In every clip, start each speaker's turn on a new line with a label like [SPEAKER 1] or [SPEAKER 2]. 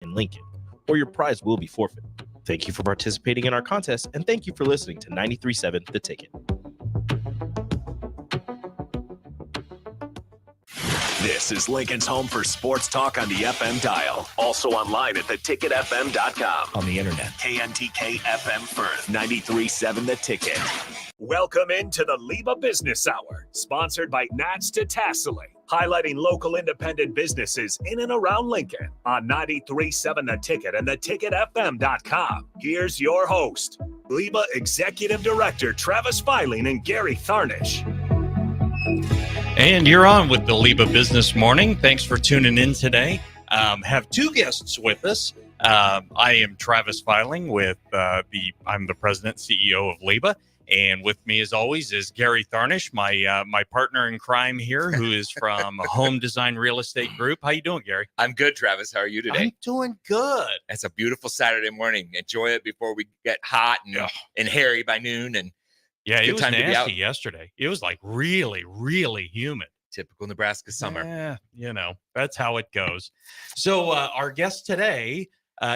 [SPEAKER 1] in Lincoln, or your prize will be forfeit. Thank you for participating in our contest, and thank you for listening to 93.7 The Ticket.
[SPEAKER 2] This is Lincoln's home for sports talk on the FM dial. Also online at theticketfm.com.
[SPEAKER 3] On the internet.
[SPEAKER 2] KNTK FM Firth, 93.7 The Ticket. Welcome into the LIBA Business Hour, sponsored by Nats to Tassili, highlighting local independent businesses in and around Lincoln on 93.7 The Ticket and theticketfm.com. Here's your host, LIBA Executive Director Travis Filing and Gary Tharnish.
[SPEAKER 4] And you're on with the LIBA Business Morning. Thanks for tuning in today. Have two guests with us. I am Travis Filing I'm the president CEO of LIBA. And with me, as always, is Gary Tharnish, my partner in crime here, who is from Home Design Real Estate Group. How you doing, Gary?
[SPEAKER 5] I'm good, Travis. How are you today?
[SPEAKER 4] I'm doing good.
[SPEAKER 5] It's a beautiful Saturday morning. Enjoy it before we get hot and hairy by noon. And
[SPEAKER 4] yeah, it was nasty yesterday. It was like really, really humid.
[SPEAKER 5] Typical Nebraska summer.
[SPEAKER 4] Yeah, that's how it goes. So our guest today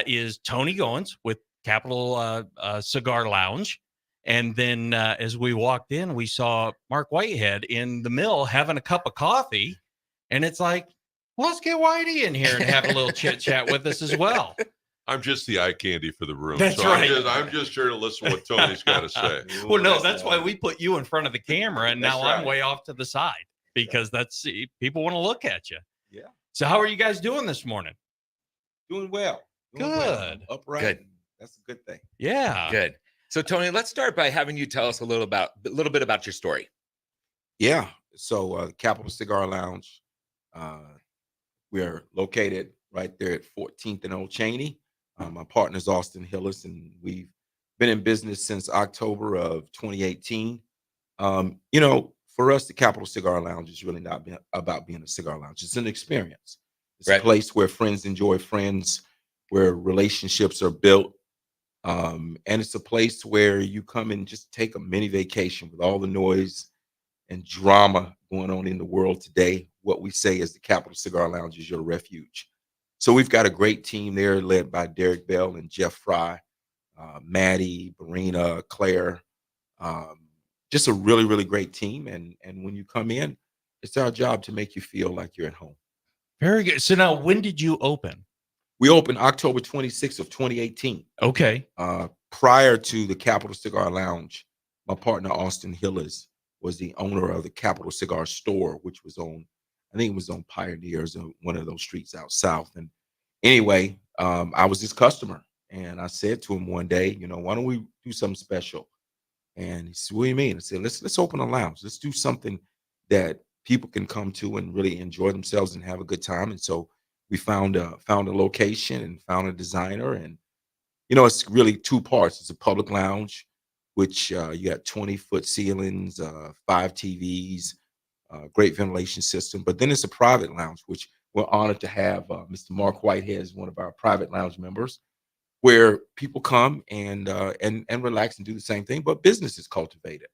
[SPEAKER 4] is Tony Goins with Capital Cigar Lounge. And then as we walked in, we saw Mark Whitehead in the mill having a cup of coffee. And it's like, well, let's get Whitey in here and have a little chit chat with us as well.
[SPEAKER 6] I'm just the eye candy for the room.
[SPEAKER 4] That's right.
[SPEAKER 6] I'm just here to listen to what Tony's got to say.
[SPEAKER 4] Well, no, that's why we put you in front of the camera. And now
[SPEAKER 5] right.
[SPEAKER 4] I'm way off to the side because people want to look at you.
[SPEAKER 7] Yeah.
[SPEAKER 4] So how are you guys doing this morning?
[SPEAKER 7] Doing well.
[SPEAKER 4] Good.
[SPEAKER 7] Upright.
[SPEAKER 5] Good.
[SPEAKER 7] That's a good thing.
[SPEAKER 4] Yeah.
[SPEAKER 5] Good. So, Tony, let's start by having you tell us a little bit about your story.
[SPEAKER 7] Yeah. So, Capital Cigar Lounge, we're located right there at 14th and Old Cheney. My partner is Austin Hillis, and we've been in business since October of 2018. For us, the Capital Cigar Lounge is really not about being a cigar lounge. It's an experience. It's
[SPEAKER 5] Right.
[SPEAKER 7] a place where friends enjoy friends, where relationships are built. And it's a place where you come and just take a mini vacation with all the noise and drama going on in the world today. What we say is the Capital Cigar Lounge is your refuge. So we've got a great team there led by Derek Bell and Jeff Fry, Maddie, Barina, Claire. Just a really, really great team. And when you come in, it's our job to make you feel like you're at home.
[SPEAKER 4] Very good. So now when did you open?
[SPEAKER 7] We opened October 26th of 2018.
[SPEAKER 4] Okay.
[SPEAKER 7] Prior to the Capital Cigar Lounge, my partner Austin Hillis was the owner of the Capital Cigar Store, which was I think it was on Pioneers, one of those streets out south. And anyway, I was his customer, and I said to him one day, why don't we do something special? And he said, what do you mean? I said, let's open a lounge. Let's do something that people can come to and really enjoy themselves and have a good time. And so we found a location and found a designer, and it's really two parts. It's a public lounge, which you got 20-foot ceilings, 5 TVs, great ventilation system. But then it's a private lounge, which we're honored to have Mr. Mark Whitehead as one of our private lounge members, where people come and relax and do the same thing, but business is cultivated,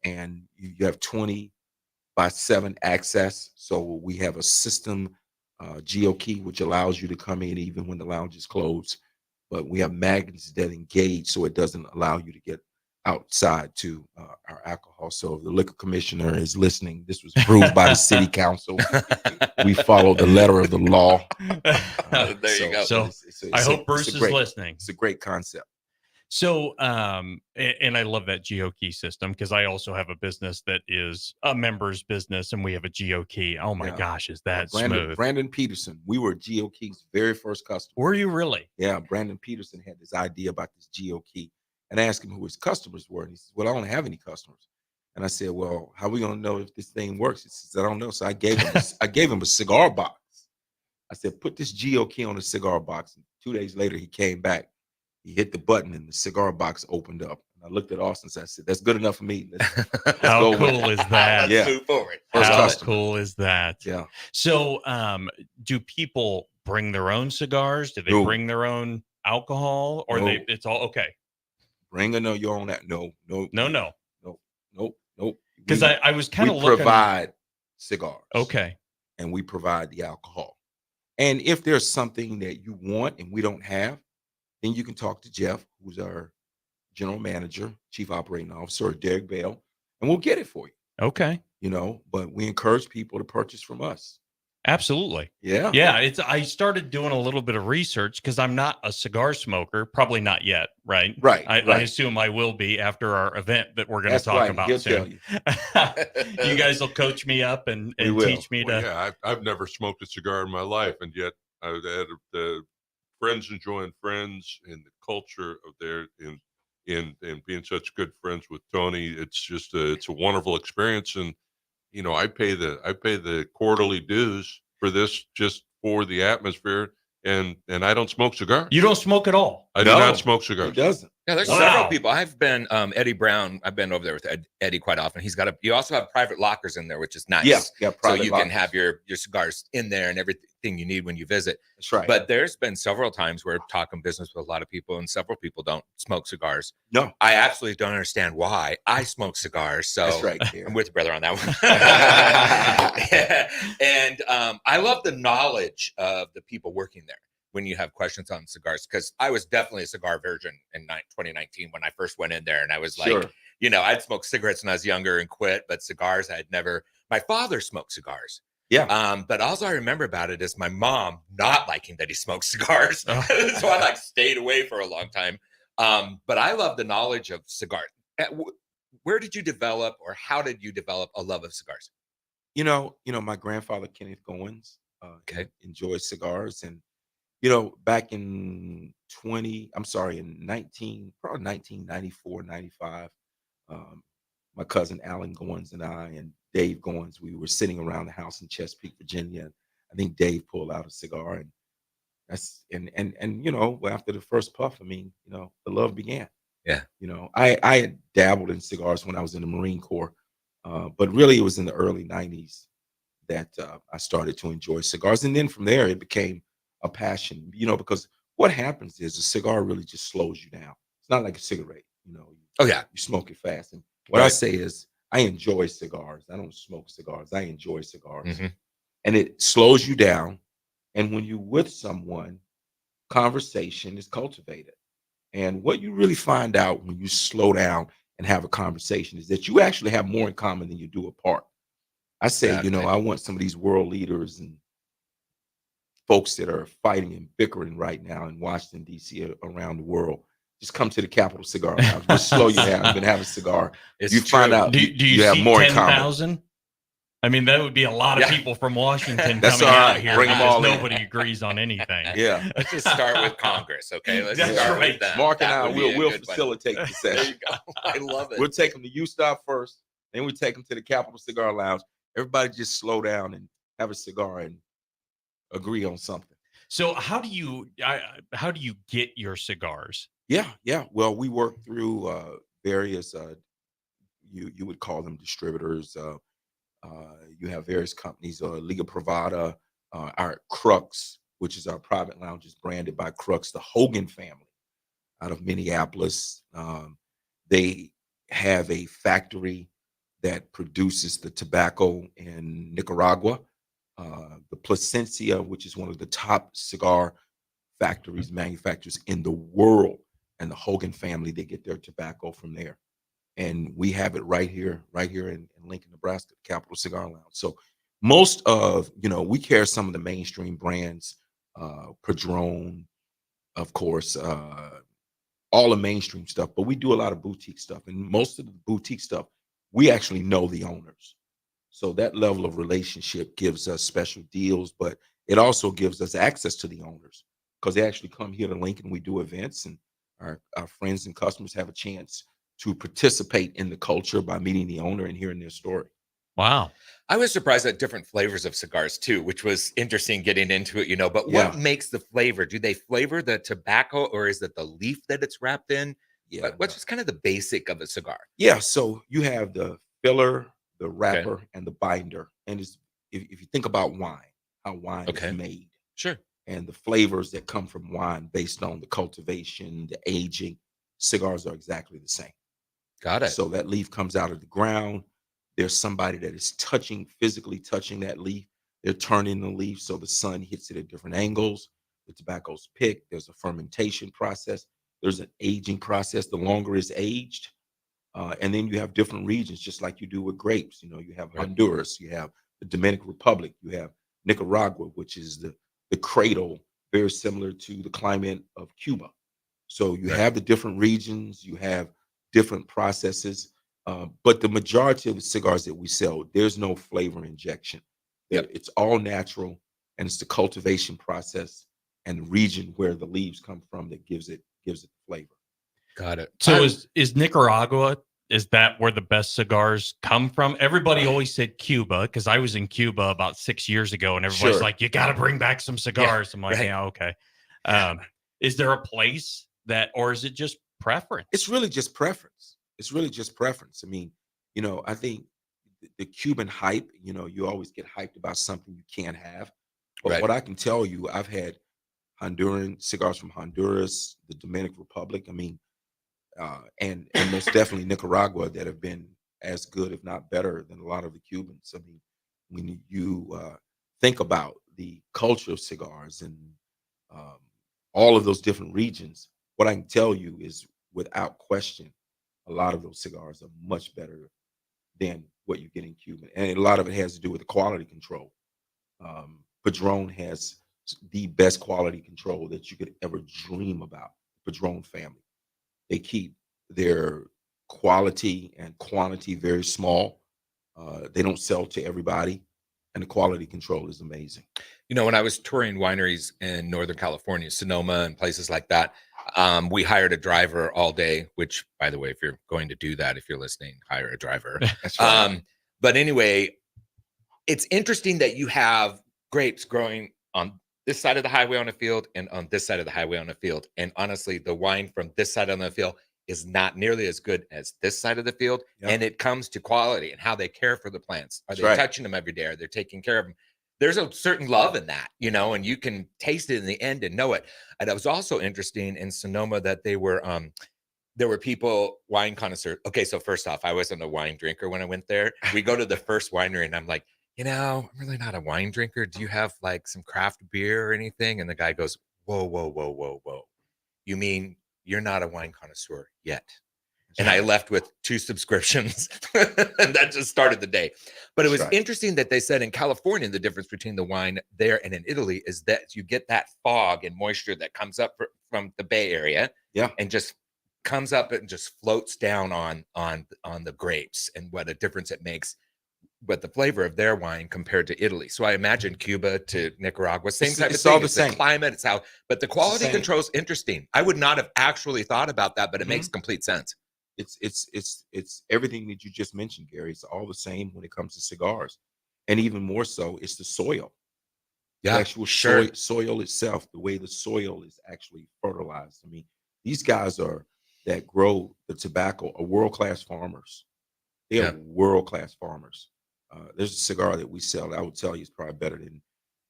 [SPEAKER 7] and you have 20/7 access. So we have a system. Geo key, which allows you to come in even when the lounge is closed, but we have magnets that engage, so it doesn't allow you to get outside to our alcohol. So if the liquor commissioner is listening, this was approved by the city council. We follow the letter of the law.
[SPEAKER 5] There you go.
[SPEAKER 4] So I hope Bruce is listening.
[SPEAKER 7] It's a great concept.
[SPEAKER 4] So, and I love that GeoKey system because I also have a business that is a member's business, and we have a GeoKey. Oh my gosh, is that smooth?
[SPEAKER 7] Brandon Peterson, we were GeoKey's very first customer.
[SPEAKER 4] Were you really?
[SPEAKER 7] Yeah, Brandon Peterson had this idea about this GeoKey, and I asked him who his customers were, and he said, "Well, I don't have any customers." And I said, "Well, how are we going to know if this thing works?" He says, "I don't know." So I gave him a cigar box. I said, "Put this GeoKey on a cigar box." And 2 days later, he came back. He hit the button and the cigar box opened up. And I looked at Austin and I said, "That's good enough for me."
[SPEAKER 4] How cool is that?
[SPEAKER 7] Yeah.
[SPEAKER 5] Move forward.
[SPEAKER 4] How cool is that?
[SPEAKER 7] Yeah.
[SPEAKER 4] So, do people bring their own cigars? Do they bring their own alcohol, or it's all okay?
[SPEAKER 7] Bring your own. No.
[SPEAKER 4] Because I was kind of looking.
[SPEAKER 7] We provide cigars.
[SPEAKER 4] Okay.
[SPEAKER 7] And we provide the alcohol. And if there's something that you want and we don't have, then you can talk to Jeff, who's our general manager, chief operating officer, or Derek Bell, and we'll get it for you.
[SPEAKER 4] Okay.
[SPEAKER 7] But we encourage people to purchase from us.
[SPEAKER 4] Absolutely.
[SPEAKER 7] Yeah.
[SPEAKER 4] Yeah, I started doing a little bit of research because I'm not a cigar smoker, probably not yet, right?
[SPEAKER 7] Right.
[SPEAKER 4] I assume I will be after our event that we're going to
[SPEAKER 7] That's
[SPEAKER 4] talk
[SPEAKER 7] right.
[SPEAKER 4] about
[SPEAKER 7] He'll
[SPEAKER 4] soon.
[SPEAKER 7] tell you.
[SPEAKER 4] You guys will coach me up and
[SPEAKER 7] We will.
[SPEAKER 4] teach me
[SPEAKER 6] Well,
[SPEAKER 4] to.
[SPEAKER 6] yeah, I've never smoked a cigar in my life, and yet I've had the friends enjoying friends and the culture of there in being such good friends with Tony. It's just it's a wonderful experience, and I pay the quarterly dues for this just for the atmosphere, and I don't smoke cigars.
[SPEAKER 4] You don't smoke at all.
[SPEAKER 6] I do
[SPEAKER 7] No,
[SPEAKER 6] not smoke
[SPEAKER 7] He
[SPEAKER 6] cigars.
[SPEAKER 7] doesn't.
[SPEAKER 5] Yeah, there's
[SPEAKER 4] Wow.
[SPEAKER 5] several people. I've been Eddie Brown. I've been over there with Eddie quite often. You also have private lockers in there, which is nice.
[SPEAKER 7] Yeah.
[SPEAKER 5] So
[SPEAKER 7] Private
[SPEAKER 5] you
[SPEAKER 7] lockers.
[SPEAKER 5] can have your cigars in there and everything you need when you visit.
[SPEAKER 7] That's right.
[SPEAKER 5] But there's been several times where talking business with a lot of people, and several people don't smoke cigars.
[SPEAKER 7] no,
[SPEAKER 5] I absolutely don't understand why. I smoke cigars, so
[SPEAKER 7] that's right.
[SPEAKER 5] I'm with your brother on that one. And I love the knowledge of the people working there when you have questions on cigars, because I was definitely a cigar virgin in 2019 when I first went in there, and I was like,
[SPEAKER 7] Sure.
[SPEAKER 5] I'd smoked cigarettes when I was younger and quit, but cigars I had never. My father smoked cigars.
[SPEAKER 7] Yeah.
[SPEAKER 5] But all I remember about it is my mom not liking that he smoked cigars.
[SPEAKER 4] Oh.
[SPEAKER 5] So I stayed away for a long time. But I love the knowledge of cigars. Where did you develop, or how did you develop a love of cigars?
[SPEAKER 7] My grandfather Kenneth Goins
[SPEAKER 5] Okay.
[SPEAKER 7] enjoyed cigars, and back in 1994, 95, my cousin Alan Goins and I and Dave Goins, we were sitting around the house in Chesapeake, Virginia. And I think Dave pulled out a cigar, and after the first puff, the love began.
[SPEAKER 5] Yeah.
[SPEAKER 7] I had dabbled in cigars when I was in the Marine Corps, but really it was in the early 90s that I started to enjoy cigars. And then from there, it became a passion, because what happens is a cigar really just slows you down. It's not like a cigarette,
[SPEAKER 5] Oh, yeah.
[SPEAKER 7] you smoke it fast. And what I say is I enjoy cigars. I don't smoke cigars. I enjoy cigars.
[SPEAKER 5] Mhm.
[SPEAKER 7] And it slows you down. And when you're with someone, conversation is cultivated. And what you really find out when you slow down and have a conversation is that you actually have more in common than you do apart. I say,
[SPEAKER 5] Exactly.
[SPEAKER 7] I want some of these world leaders and folks that are fighting and bickering right now in Washington, D.C., around the world. Just come to the Capitol Cigar Lounge. We'll slow you down. You can have a cigar.
[SPEAKER 5] It's
[SPEAKER 7] You find
[SPEAKER 5] true.
[SPEAKER 7] out
[SPEAKER 4] Do
[SPEAKER 7] you
[SPEAKER 4] you
[SPEAKER 7] have
[SPEAKER 4] see
[SPEAKER 7] more in common.
[SPEAKER 4] 10,000? I mean, that would be a lot of
[SPEAKER 5] Yeah.
[SPEAKER 4] people from Washington
[SPEAKER 7] That's
[SPEAKER 4] coming
[SPEAKER 7] all
[SPEAKER 4] out
[SPEAKER 7] right.
[SPEAKER 4] here
[SPEAKER 7] Bring 'em
[SPEAKER 4] because
[SPEAKER 7] all in.
[SPEAKER 4] nobody agrees on anything.
[SPEAKER 7] Yeah.
[SPEAKER 5] Let's just start with Congress, okay? Let's
[SPEAKER 4] That's
[SPEAKER 5] start
[SPEAKER 4] right.
[SPEAKER 5] with them.
[SPEAKER 7] Mark and
[SPEAKER 5] That
[SPEAKER 7] I
[SPEAKER 5] would be a
[SPEAKER 7] will
[SPEAKER 5] good one.
[SPEAKER 7] facilitate the
[SPEAKER 5] There
[SPEAKER 7] session.
[SPEAKER 5] you go. I love it.
[SPEAKER 7] We'll take them to U-Stop first, then we take them to the Capitol Cigar Lounge. Everybody just slow down and have a cigar and agree on something.
[SPEAKER 4] So how do you get your cigars?
[SPEAKER 7] Yeah. Well, we work through various you would call them distributors. You have various companies, Liga Privada, our Crux, which is our private lounge, is branded by Crux, the Hogan family out of Minneapolis. They have a factory that produces the tobacco in Nicaragua. The Plasencia, which is one of the top cigar manufacturers in the world, and the Hogan family, they get their tobacco from there. And we have it right here in Lincoln, Nebraska, Capitol Cigar Lounge. So most of, we carry some of the mainstream brands, Padron, of course, all the mainstream stuff, but we do a lot of boutique stuff. And most of the boutique stuff, we actually know the owners. So that level of relationship gives us special deals, but it also gives us access to the owners because they actually come here to Lincoln. We do events, and our friends and customers have a chance to participate in the culture by meeting the owner and hearing their story.
[SPEAKER 4] Wow.
[SPEAKER 5] I was surprised at different flavors of cigars too, which was interesting getting into it, But what makes the flavor? Do they flavor the tobacco, or is it the leaf that it's wrapped in?
[SPEAKER 7] Yeah.
[SPEAKER 5] What's just kind of the basic of a cigar?
[SPEAKER 7] Yeah. So you have the filler, the wrapper, and the binder. And if you think about wine, how wine is made,
[SPEAKER 5] Sure.
[SPEAKER 7] and the flavors that come from wine based on the cultivation, the aging, cigars are exactly the same.
[SPEAKER 5] Got it.
[SPEAKER 7] So that leaf comes out of the ground. There's somebody that is physically touching that leaf. They're turning the leaf so the sun hits it at different angles. The tobacco's picked. There's a fermentation process. There's an aging process. The longer it's aged, and then you have different regions, just like you do with grapes. You have
[SPEAKER 5] Right.
[SPEAKER 7] Honduras, you have the Dominican Republic, you have Nicaragua, which is the cradle, very similar to the climate of Cuba. So you
[SPEAKER 5] Right.
[SPEAKER 7] have the different regions, you have different processes, but the majority of the cigars that we sell, there's no flavor injection.
[SPEAKER 5] Yep.
[SPEAKER 7] It's all natural, and it's the cultivation process and the region where the leaves come from that gives it flavor.
[SPEAKER 5] Got it.
[SPEAKER 4] So is Nicaragua, is that where the best cigars come from? Everybody always said Cuba, because I was in Cuba about 6 years ago, and everybody's
[SPEAKER 7] Sure.
[SPEAKER 4] like, you got to bring back some cigars. I'm like,
[SPEAKER 5] right.
[SPEAKER 4] yeah, okay. Is there a place that, or is it just preference?
[SPEAKER 7] It's really just preference. I mean, I think the Cuban hype, you always get hyped about something you can't have. But
[SPEAKER 5] Right.
[SPEAKER 7] what I can tell you, I've had Honduran cigars from Honduras, the Dominican Republic. I mean, and most definitely Nicaragua that have been as good, if not better, than a lot of the Cubans. I mean, when you think about the culture of cigars and all of those different regions, what I can tell you is, without question, a lot of those cigars are much better than what you get in Cuban, and a lot of it has to do with the quality control. Padron has the best quality control that you could ever dream about. Padron family. They keep their quality and quantity very small. They don't sell to everybody, and the quality control is amazing.
[SPEAKER 5] When I was touring wineries in Northern California, Sonoma and places like that, we hired a driver all day, which, by the way, if you're going to do that, if you're listening, hire a driver.
[SPEAKER 7] That's right.
[SPEAKER 5] But anyway, it's interesting that you have grapes growing on this side of the highway on a field and on this side of the highway on a field. And honestly, the wine from this side on the field is not nearly as good as this side of the field.
[SPEAKER 7] Yep.
[SPEAKER 5] And it comes to quality and how they care for the plants. Are
[SPEAKER 7] That's
[SPEAKER 5] they
[SPEAKER 7] right.
[SPEAKER 5] touching them every day? Are they taking care of them? There's a certain love in that, and you can taste it in the end and know it. And it was also interesting in Sonoma that there were people, wine connoisseurs. Okay, so first off, I wasn't a wine drinker when I went there. We go to the first winery and I'm like, I'm really not a wine drinker. Do you have like some craft beer or anything? And the guy goes, whoa, whoa, whoa, whoa, whoa. You mean you're not a wine connoisseur yet? And I left with 2 subscriptions, and that just started the day. But it was interesting that they said in California, the difference between the wine there and in Italy is that you get that fog and moisture that comes up from the Bay Area, and just comes up and just floats down on the grapes, and what a difference it makes with the flavor of their wine compared to Italy. So I imagine Cuba to Nicaragua, same type of
[SPEAKER 7] It's
[SPEAKER 5] thing.
[SPEAKER 7] all the
[SPEAKER 5] It's
[SPEAKER 7] same.
[SPEAKER 5] the climate, it's how, but the quality
[SPEAKER 7] same.
[SPEAKER 5] control is interesting. I would not have actually thought about that, but it makes complete sense.
[SPEAKER 7] It's everything that you just mentioned, Gary. It's all the same when it comes to cigars, and even more so, it's the soil. The actual soil itself, the way the soil is actually fertilized. I mean, these guys that grow the tobacco are world-class farmers. They are world-class farmers. There's a cigar that we sell, I would tell you, is probably better than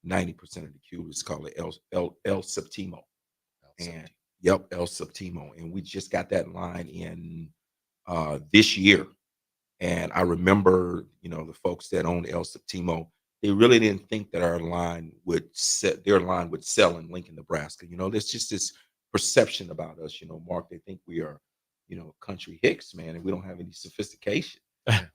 [SPEAKER 7] 90% of the Cuba. It's called El Septimo. El Septimo. And we just got that line in this year. And I remember, the folks that own El Septimo, they really didn't think that their line would sell in Lincoln, Nebraska. There's just this perception about us, Mark. They think we are, country hicks, man, and we don't have any sophistication.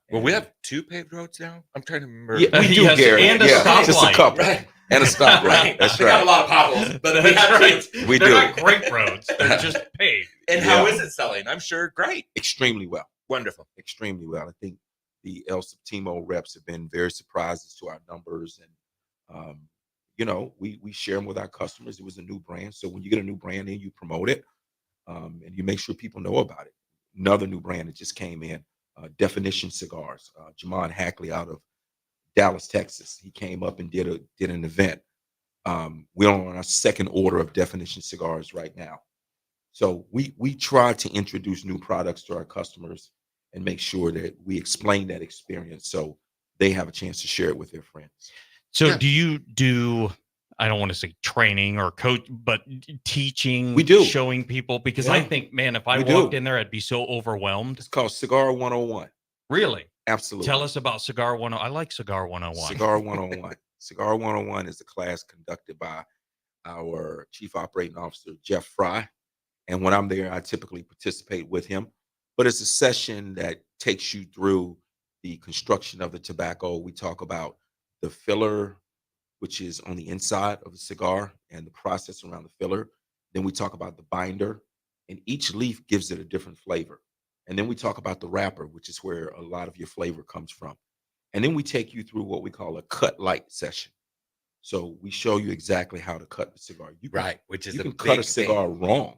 [SPEAKER 5] Well, we have 2 paved roads now. I'm trying to remember.
[SPEAKER 7] Yeah, we do,
[SPEAKER 4] Yes,
[SPEAKER 7] Gary.
[SPEAKER 4] and a stoplight.
[SPEAKER 7] Just a couple.
[SPEAKER 5] Right.
[SPEAKER 7] And a stoplight.
[SPEAKER 5] Right.
[SPEAKER 7] That's
[SPEAKER 5] We have a
[SPEAKER 7] right.
[SPEAKER 5] lot of potholes, but we
[SPEAKER 4] That's
[SPEAKER 5] have
[SPEAKER 4] right.
[SPEAKER 5] kids.
[SPEAKER 7] We
[SPEAKER 4] They're
[SPEAKER 7] do.
[SPEAKER 4] not great roads. They're just paved.
[SPEAKER 5] And how is it selling? I'm sure great.
[SPEAKER 7] Extremely well.
[SPEAKER 5] Wonderful.
[SPEAKER 7] Extremely well. I think the El Septimo reps have been very surprised as to our numbers. And, we share them with our customers. It was a new brand. So when you get a new brand in, you promote it, and you make sure people know about it. Another new brand that just came in, Definition Cigars. Jamon Hackley out of Dallas, Texas. He came up and did an event. We're on our second order of Definition Cigars right now. So we try to introduce new products to our customers and make sure that we explain that experience so they have a chance to share it with their friends.
[SPEAKER 4] So do you do, I don't want to say training or coach, but teaching,
[SPEAKER 7] We do.
[SPEAKER 4] showing people? Because I think, man, if I
[SPEAKER 7] We
[SPEAKER 4] walked
[SPEAKER 7] do.
[SPEAKER 4] in there, I'd be so overwhelmed.
[SPEAKER 7] It's called Cigar 101.
[SPEAKER 4] Really?
[SPEAKER 7] Absolutely.
[SPEAKER 4] Tell us about Cigar 101. I like Cigar 101.
[SPEAKER 7] Cigar 101. Cigar 101 is a class conducted by our Chief Operating Officer, Jeff Fry. And when I'm there, I typically participate with him. But it's a session that takes you through the construction of the tobacco. We talk about the filler, which is on the inside of the cigar, and the process around the filler. Then we talk about the binder, and each leaf gives it a different flavor. And then we talk about the wrapper, which is where a lot of your flavor comes from. And then we take you through what we call a cut light session. So we show you exactly how to cut the cigar. You can,
[SPEAKER 5] Right, which is
[SPEAKER 7] you
[SPEAKER 5] a
[SPEAKER 7] can cut a
[SPEAKER 5] big
[SPEAKER 7] cigar
[SPEAKER 5] thing.
[SPEAKER 7] wrong.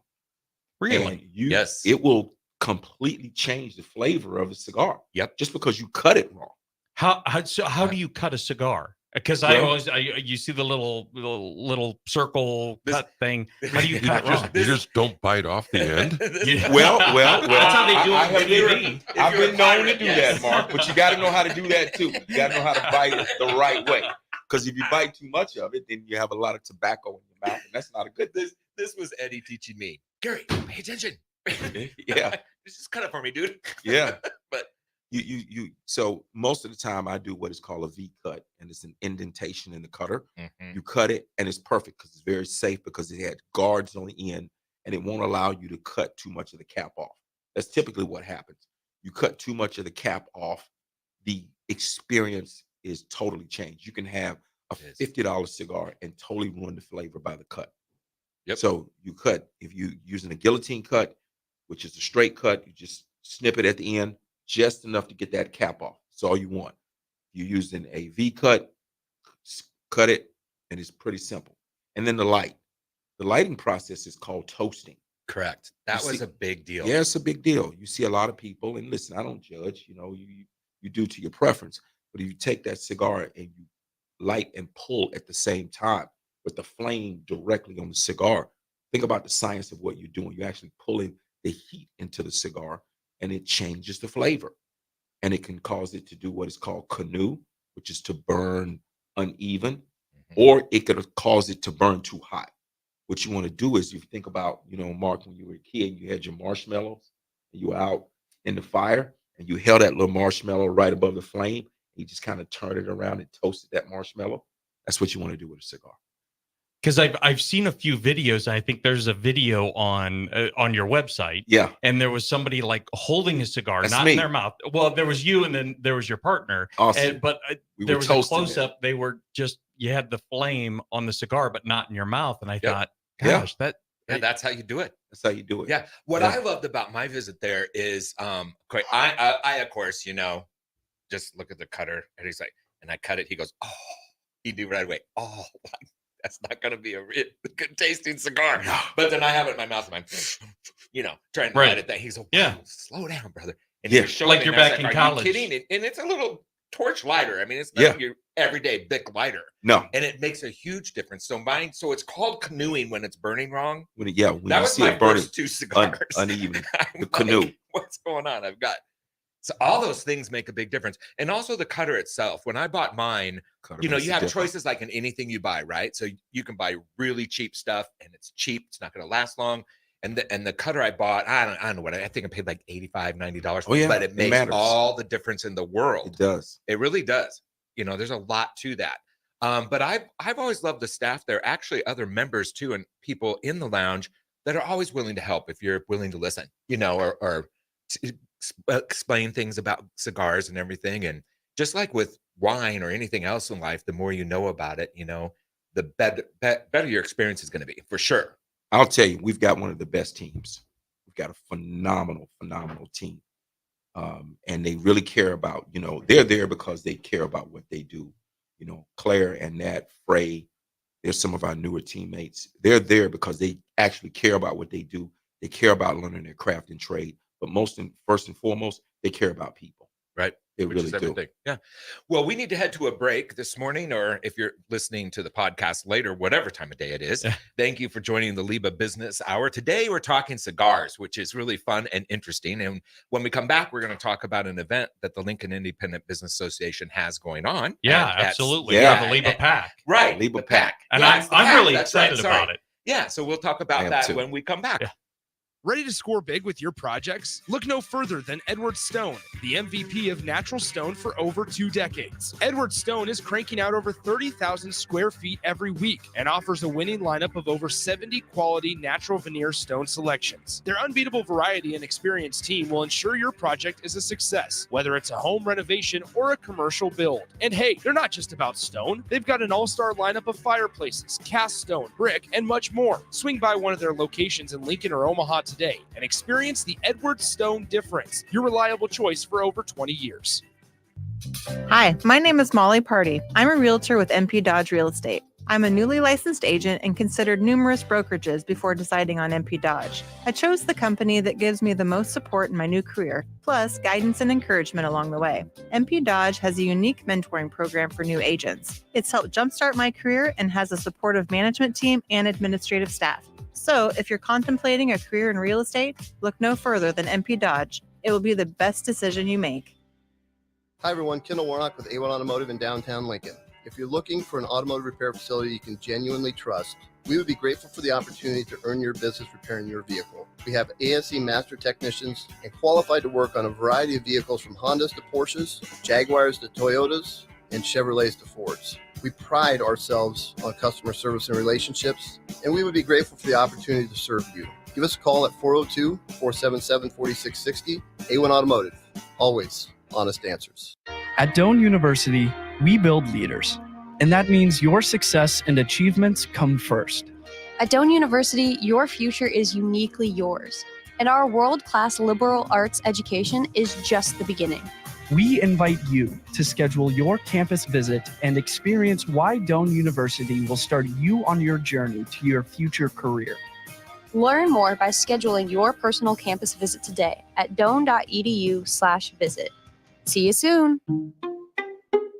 [SPEAKER 4] Really?
[SPEAKER 7] And you,
[SPEAKER 5] Yes.
[SPEAKER 7] it will completely change the flavor of the cigar.
[SPEAKER 5] Yep.
[SPEAKER 7] Just because you cut it wrong.
[SPEAKER 4] How do you cut a cigar? Because I
[SPEAKER 7] Well-
[SPEAKER 4] always you see the little circle
[SPEAKER 5] This-
[SPEAKER 4] cut thing. How do you
[SPEAKER 6] You
[SPEAKER 4] cut it
[SPEAKER 6] just,
[SPEAKER 4] wrong?
[SPEAKER 6] you just don't bite off the end.
[SPEAKER 4] Yeah.
[SPEAKER 7] Well,
[SPEAKER 4] That's how they do
[SPEAKER 7] I
[SPEAKER 4] it
[SPEAKER 7] have
[SPEAKER 4] in
[SPEAKER 7] been-
[SPEAKER 4] TV.
[SPEAKER 7] I've been known to do
[SPEAKER 5] Yes.
[SPEAKER 7] that, Mark, but you got to know how to do that too. You got to know how to bite it the right way. Because if you bite too much of it, then you have a lot of tobacco in your mouth, and that's not a good thing.
[SPEAKER 5] This was Eddie teaching me. Gary, pay attention.
[SPEAKER 7] Yeah,
[SPEAKER 5] Just cut it for me, dude.
[SPEAKER 7] yeah.
[SPEAKER 5] But
[SPEAKER 7] You. So most of the time, I do what is called a V cut, and it's an indentation in the cutter.
[SPEAKER 5] Mhm.
[SPEAKER 7] You cut it, and it's perfect because it's very safe because it had guards on the end, and it won't allow you to cut too much of the cap off. That's typically what happens. You cut too much of the cap off, the experience is totally changed. You can have a
[SPEAKER 5] It is.
[SPEAKER 7] $50 cigar and totally ruin the flavor by the cut.
[SPEAKER 5] Yep.
[SPEAKER 7] So you cut, if you're using a guillotine cut, which is a straight cut, you just snip it at the end, just enough to get that cap off. That's all you want. You're using a V cut, cut it, and it's pretty simple. And then the light. The lighting process is called toasting.
[SPEAKER 5] correct. That
[SPEAKER 7] You
[SPEAKER 5] was
[SPEAKER 7] see-
[SPEAKER 5] a big deal.
[SPEAKER 7] Yeah, it's a big deal. You see a lot of people, and listen, I don't judge, you do to your preference. But if you take that cigar and you light and pull at the same time with the flame directly on the cigar, think about the science of what you're doing. You're actually pulling the heat into the cigar, and it changes the flavor. And it can cause it to do what is called canoe, which is to burn uneven,
[SPEAKER 5] Mhm.
[SPEAKER 7] or it could cause it to burn too hot. What you want to do is you think about, Mark, when you were a kid, you had your marshmallows, and you were out in the fire, and you held that little marshmallow right above the flame. You just kind of turned it around and toasted that marshmallow. That's what you want to do with a cigar.
[SPEAKER 4] Because I've seen a few videos. I think there's a video on your website,
[SPEAKER 7] Yeah,
[SPEAKER 4] and there was somebody like holding a cigar,
[SPEAKER 7] That's
[SPEAKER 4] not
[SPEAKER 7] me.
[SPEAKER 4] in their mouth. Well, there was you, and then there was your partner.
[SPEAKER 7] awesome.
[SPEAKER 4] But
[SPEAKER 7] We
[SPEAKER 4] there
[SPEAKER 7] were
[SPEAKER 4] was a
[SPEAKER 7] toasting it.
[SPEAKER 4] close up. They were you had the flame on the cigar, but not in your mouth. And I
[SPEAKER 5] Yep.
[SPEAKER 4] thought,
[SPEAKER 7] Yeah.
[SPEAKER 4] gosh, that
[SPEAKER 5] Yeah, that's how you do it.
[SPEAKER 7] That's how you do it.
[SPEAKER 5] Yeah. What
[SPEAKER 7] Yeah.
[SPEAKER 5] I loved about my visit there is I of course, just look at the cutter and he's like, and I cut it. He goes, oh, he knew right away. Oh, that's not going to be a good tasting cigar.
[SPEAKER 7] No.
[SPEAKER 5] But then I have it in my mouth and I'm, trying to
[SPEAKER 4] Right.
[SPEAKER 5] light it. That he's like,
[SPEAKER 4] Yeah.
[SPEAKER 5] "Whoa, slow down, brother." And
[SPEAKER 7] Yeah.
[SPEAKER 5] he was showing
[SPEAKER 4] Like
[SPEAKER 5] me,
[SPEAKER 4] you're
[SPEAKER 5] and I was
[SPEAKER 4] back in
[SPEAKER 5] "Are
[SPEAKER 4] college."
[SPEAKER 5] you kidding? And it's a little torch lighter. I mean, it's
[SPEAKER 7] Yeah.
[SPEAKER 5] not your everyday Bic lighter,
[SPEAKER 7] No.
[SPEAKER 5] and it makes a huge difference. So it's called canoeing when it's burning wrong.
[SPEAKER 7] When
[SPEAKER 5] That
[SPEAKER 7] you
[SPEAKER 5] was
[SPEAKER 7] see
[SPEAKER 5] my
[SPEAKER 7] it burning
[SPEAKER 5] first two cigars.
[SPEAKER 7] uneven,
[SPEAKER 5] I'm
[SPEAKER 7] the canoe.
[SPEAKER 5] What's going on? So all those things make a big difference. And also the cutter itself. When I bought mine,
[SPEAKER 7] Cutter
[SPEAKER 5] you
[SPEAKER 7] makes a
[SPEAKER 5] have
[SPEAKER 7] difference.
[SPEAKER 5] choices like in anything you buy, right? So you can buy really cheap stuff and it's cheap. It's not going to last long. And the cutter I bought, I don't know what, I think I paid like $85, $90 for
[SPEAKER 7] Oh,
[SPEAKER 5] it,
[SPEAKER 7] yeah,
[SPEAKER 5] but it
[SPEAKER 7] it
[SPEAKER 5] makes
[SPEAKER 7] matters.
[SPEAKER 5] all the difference in the world.
[SPEAKER 7] It does.
[SPEAKER 5] It really does. There's a lot to that. But I've always loved the staff there, actually other members too, and people in the lounge that are always willing to help if you're willing to listen, or explain things about cigars and everything. And just like with wine or anything else in life, the more you know about it, the better your experience is going to be, for sure.
[SPEAKER 7] I'll tell you, we've got one of the best teams. We've got a phenomenal team. And they really care about, they're there because they care about what they do. Claire and Nat, Frey, they're some of our newer teammates. They're there because they actually care about what they do. They care about learning their craft and trade. But first and foremost, they care about people.
[SPEAKER 5] Right.
[SPEAKER 7] They
[SPEAKER 5] Which
[SPEAKER 7] really
[SPEAKER 5] is
[SPEAKER 7] do.
[SPEAKER 5] everything. Yeah. Well, we need to head to a break this morning, or if you're listening to the podcast later, whatever time of day it is.
[SPEAKER 4] Yeah.
[SPEAKER 5] Thank you for joining the LIBA Business Hour. Today, we're talking cigars, which is really fun and interesting. And when we come back, we're going to talk about an event that the Lincoln Independent Business Association has going on.
[SPEAKER 4] yeah,
[SPEAKER 5] at-
[SPEAKER 4] absolutely.
[SPEAKER 7] yeah,
[SPEAKER 4] Yeah, the LIBA pack.
[SPEAKER 5] Right.
[SPEAKER 7] LIBA
[SPEAKER 5] the
[SPEAKER 7] pack.
[SPEAKER 4] And
[SPEAKER 5] Yeah, it's the
[SPEAKER 4] I'm
[SPEAKER 5] pack.
[SPEAKER 4] really
[SPEAKER 5] That's right.
[SPEAKER 4] excited
[SPEAKER 5] Sorry.
[SPEAKER 4] about it.
[SPEAKER 5] Yeah. So we'll talk
[SPEAKER 7] I
[SPEAKER 5] about
[SPEAKER 7] am
[SPEAKER 5] that
[SPEAKER 7] too.
[SPEAKER 5] when we come back.
[SPEAKER 4] Yeah.
[SPEAKER 3] Ready to score big with your projects? Look no further than Edward Stone, the MVP of natural stone for over 2 decades. Edward Stone is cranking out over 30,000 square feet every week and offers a winning lineup of over 70 quality natural veneer stone selections. Their unbeatable variety and experienced team will ensure your project is a success, whether it's a home renovation or a commercial build. And hey, they're not just about stone. They've got an all-star lineup of fireplaces, cast stone, brick, and much more. Swing by one of their locations in Lincoln or Omaha today and experience the Edward Stone difference, your reliable choice for over 20 years.
[SPEAKER 8] Hi, my name is Molly Party. I'm a realtor with MP Dodge Real Estate. I'm a newly licensed agent and considered numerous brokerages before deciding on MP Dodge. I chose the company that gives me the most support in my new career, plus guidance and encouragement along the way. MP Dodge has a unique mentoring program for new agents. It's helped jumpstart my career and has a supportive management team and administrative staff. So if you're contemplating a career in real estate, look no further than MP Dodge. It will be the best decision you make.
[SPEAKER 9] Hi everyone, Kendall Warnock with A1 Automotive in downtown Lincoln. If you're looking for an automotive repair facility you can genuinely trust, we would be grateful for the opportunity to earn your business repairing your vehicle. We have ASE master technicians and qualified to work on a variety of vehicles from Hondas to Porsches, Jaguars to Toyotas, and Chevrolets to Fords. We pride ourselves on customer service and relationships, and we would be grateful for the opportunity to serve you. Give us a call at 402-477-4660. A1 Automotive, always honest answers.
[SPEAKER 10] At Doane University, we build leaders, and that means your success and achievements come first.
[SPEAKER 11] At Doane University, your future is uniquely yours, and our world-class liberal arts education is just the beginning.
[SPEAKER 10] We invite you to schedule your campus visit and experience why Doane University will start you on your journey to your future career.
[SPEAKER 11] Learn more by scheduling your personal campus visit today at doane.edu/visit. See you soon.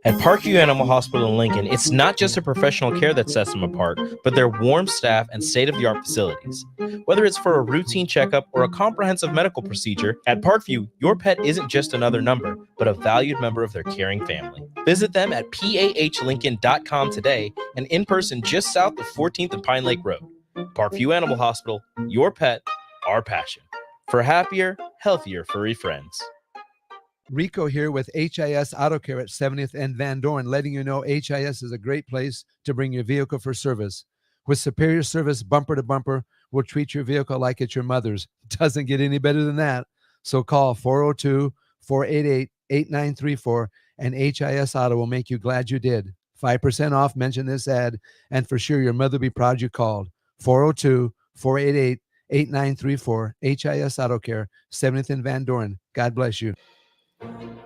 [SPEAKER 1] At Parkview Animal Hospital in Lincoln, it's not just a professional care that sets them apart, but their warm staff and state-of-the-art facilities. Whether it's for a routine checkup or a comprehensive medical procedure, at Parkview, your pet isn't just another number, but a valued member of their caring family. Visit them at pahlincoln.com today and in person just south of 14th and Pine Lake Road. Parkview Animal Hospital, your pet, our passion. For happier, healthier furry friends.
[SPEAKER 12] Rico here with HIS Auto Care at 70th and Van Dorn, letting you know HIS is a great place to bring your vehicle for service. With superior service bumper to bumper, we'll treat your vehicle like it's your mother's. Doesn't get any better than that. So call 402-488-8934 and HIS Auto will make you glad you did. 5% off, mention this ad, and for sure your mother will be proud you called. 402-488-8934, HIS Auto Care, 70th and Van Dorn. God bless you.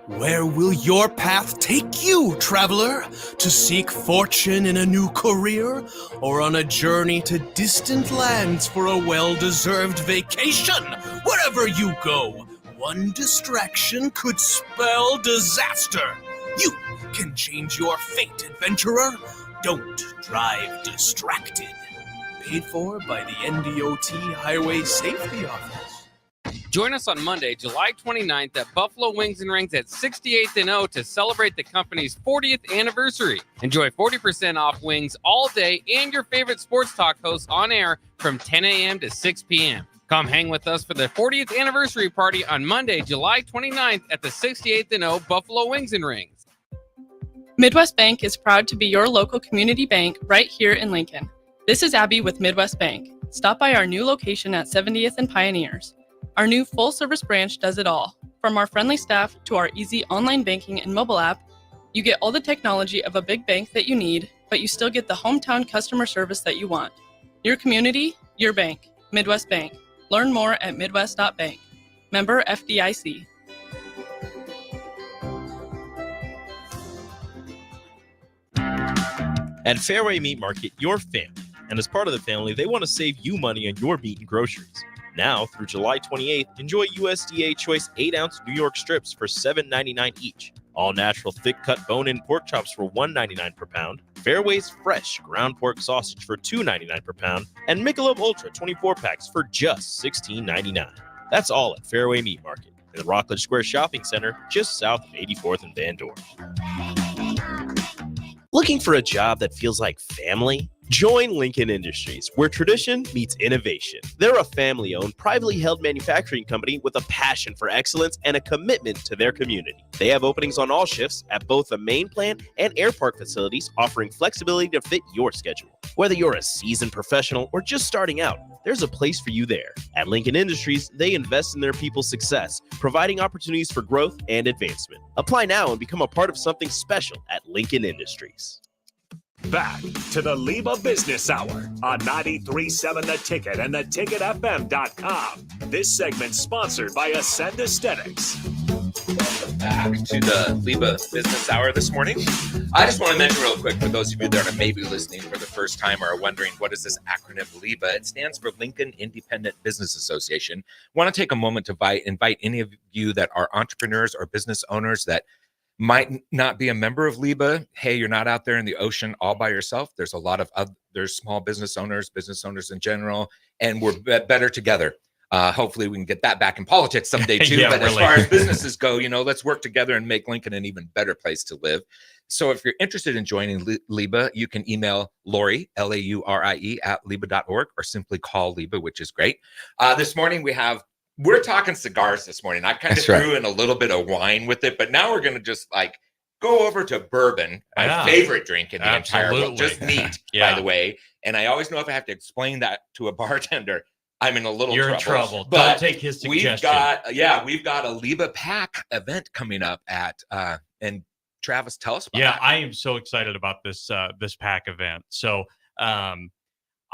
[SPEAKER 13] Where will your path take you, traveler? To seek fortune in a new career? Or on a journey to distant lands for a well-deserved vacation? Wherever you go, one distraction could spell disaster. You can change your fate, adventurer. Don't drive distracted. Paid for by the NDOT Highway Safety Office.
[SPEAKER 14] Join us on Monday, July 29th at Buffalo Wings and Rings at 68th and O to celebrate the company's 40th anniversary. Enjoy 40% off wings all day and your favorite sports talk hosts on air from 10 a.m. to 6 p.m. Come hang with us for the 40th anniversary party on Monday, July 29th at the 68th and O Buffalo Wings and Rings.
[SPEAKER 15] Midwest Bank is proud to be your local community bank right here in Lincoln. This is Abby with Midwest Bank. Stop by our new location at 70th and Pioneers. Our new full-service branch does it all. From our friendly staff to our easy online banking and mobile app, you get all the technology of a big bank that you need, but you still get the hometown customer service that you want. Your community, your bank. Midwest Bank. Learn more at midwest.bank. Member FDIC.
[SPEAKER 1] At Fairway Meat Market, your family. And as part of the family, they want to save you money on your meat and groceries. Now, through July 28th, enjoy USDA Choice 8-ounce New York strips for $7.99 each. All-natural thick-cut bone-in pork chops for $1.99 per pound. Fairway's fresh ground pork sausage for $2.99 per pound. And Michelob Ultra 24-packs for just $16.99. That's all at Fairway Meat Market in the Rockledge Square Shopping Center, just south of 84th and Van Dorn. Looking for a job that feels like family?
[SPEAKER 16] Join Lincoln Industries, where tradition meets innovation. They're a family-owned, privately held manufacturing company with a passion for excellence and a commitment to their community. They have openings on all shifts at both the main plant and air park facilities, offering flexibility to fit your schedule. Whether you're a seasoned professional or just starting out, there's a place for you there. At Lincoln Industries, they invest in their people's success, providing opportunities for growth and advancement. Apply now and become a part of something special at Lincoln Industries.
[SPEAKER 2] Back to the LIBA Business Hour on 93.7 The Ticket and theticketfm.com. This segment sponsored by Ascend Aesthetics.
[SPEAKER 5] Welcome back to the LIBA Business Hour this morning. I just want to mention real quick for those of you that are maybe listening for the first time or are wondering what is this acronym LIBA? It stands for Lincoln Independent Business Association. I want to take a moment to invite any of you that are entrepreneurs or business owners that might not be a member of LIBA. Hey, you're not out there in the ocean all by yourself. There's a lot of there's small business owners in general, and we're better together. Hopefully we can get that back in politics someday too.
[SPEAKER 4] Yeah,
[SPEAKER 5] but
[SPEAKER 4] really.
[SPEAKER 5] As far as businesses go, let's work together and make Lincoln an even better place to live. So if you're interested in joining LIBA, you can email Lori, Laurie, at liba.org, or simply call LIBA, which is great. This morning we're talking cigars this morning. I kind of threw in a little bit of wine with it, but now we're going to just go over to bourbon, my favorite drink in the entire world. Just neat, by the way. And I always know if I have to explain that to a bartender, I'm in a little trouble.
[SPEAKER 4] You're in trouble.
[SPEAKER 5] But
[SPEAKER 4] don't take his suggestion.
[SPEAKER 5] We've got a LIBA Pack event coming up and Travis, tell us about that.
[SPEAKER 4] I am so excited about this pack event. So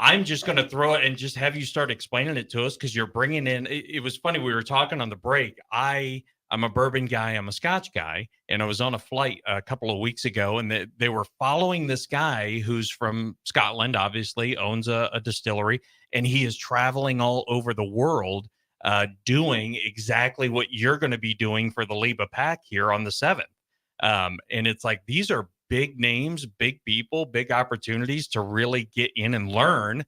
[SPEAKER 4] I'm just going to throw it and just have you start explaining it to us, because you're bringing in. It was funny. We were talking on the break. I'm a bourbon guy. I'm a Scotch guy. And I was on a flight a couple of weeks ago, and they were following this guy who's from Scotland, obviously owns a distillery, and he is traveling all over the world doing exactly what you're going to be doing for the LIBA Pack here on the 7th. And it's like, these are big names, big people, big opportunities to really get in and learn.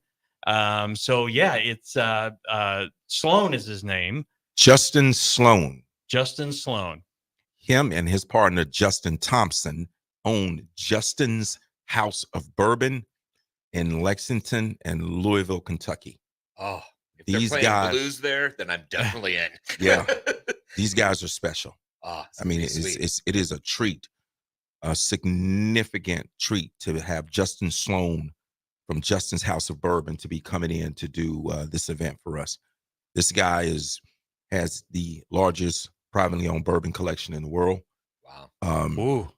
[SPEAKER 4] It's Sloan is his name.
[SPEAKER 7] Justin Sloan. Him and his partner, Justin Thompson, own Justin's House of Bourbon in Lexington and Louisville, Kentucky.
[SPEAKER 5] Oh, if these they're playing blues there, then I'm definitely in.
[SPEAKER 7] Yeah, these guys are special.
[SPEAKER 5] I mean,
[SPEAKER 7] it is a treat, a significant treat to have Justin Sloan from Justin's House of Bourbon to be coming in to do this event for us. This guy has the largest privately owned bourbon collection in the world.
[SPEAKER 5] Wow.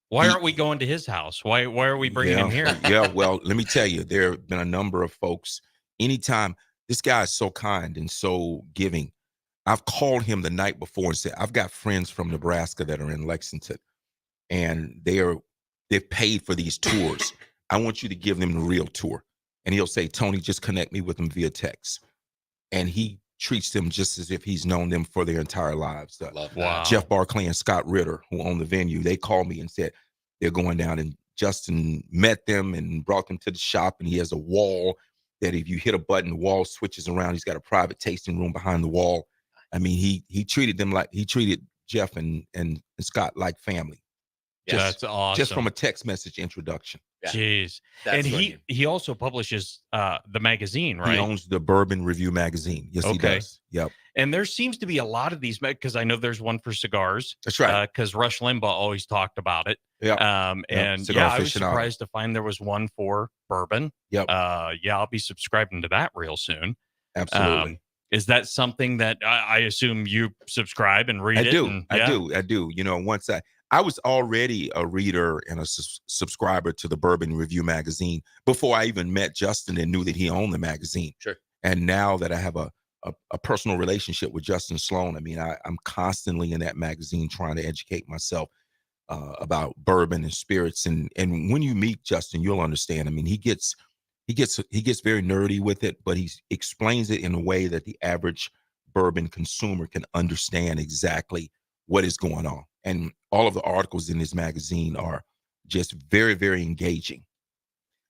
[SPEAKER 4] Why aren't we going to his house? Why are we bringing him here?
[SPEAKER 7] Well, let me tell you, there have been a number of folks. Anytime, this guy is so kind and so giving. I've called him the night before and said, I've got friends from Nebraska that are in Lexington, and they've paid for these tours. I want you to give them the real tour. And he'll say, Tony, just connect me with them via text. And he treats them just as if he's known them for their entire lives.
[SPEAKER 5] Wow.
[SPEAKER 7] Jeff Barclay and Scott Ritter, who own the venue, they called me and said they're going down, and Justin met them and brought them to the shop, and he has a wall that if you hit a button, the wall switches around. He's got a private tasting room behind the wall. I mean, he treated them like he treated Jeff and Scott like family.
[SPEAKER 4] That's awesome.
[SPEAKER 7] Just from a text message introduction.
[SPEAKER 5] Yeah.
[SPEAKER 4] Jeez. And he also publishes the magazine, right?
[SPEAKER 7] He owns the Bourbon Review magazine. Yes, he does. Yep.
[SPEAKER 4] And there seems to be a lot of these, because I know there's one for cigars.
[SPEAKER 7] That's right.
[SPEAKER 4] Because Rush Limbaugh always talked about it.
[SPEAKER 7] Yeah.
[SPEAKER 4] I was surprised to find there was one for bourbon.
[SPEAKER 7] Yep.
[SPEAKER 4] I'll be subscribing to that real soon.
[SPEAKER 7] Absolutely.
[SPEAKER 4] Is that something that I assume you subscribe and read?
[SPEAKER 7] I do. You know, once I was already a reader and a subscriber to the Bourbon Review magazine before I even met Justin and knew that he owned the magazine.
[SPEAKER 5] Sure.
[SPEAKER 7] And now that I have a personal relationship with Justin Sloan, I mean, I'm constantly in that magazine trying to educate myself about bourbon and spirits. And when you meet Justin, you'll understand. I mean, he gets very nerdy with it, but he explains it in a way that the average bourbon consumer can understand exactly what is going on. And all of the articles in his magazine are just very, very engaging.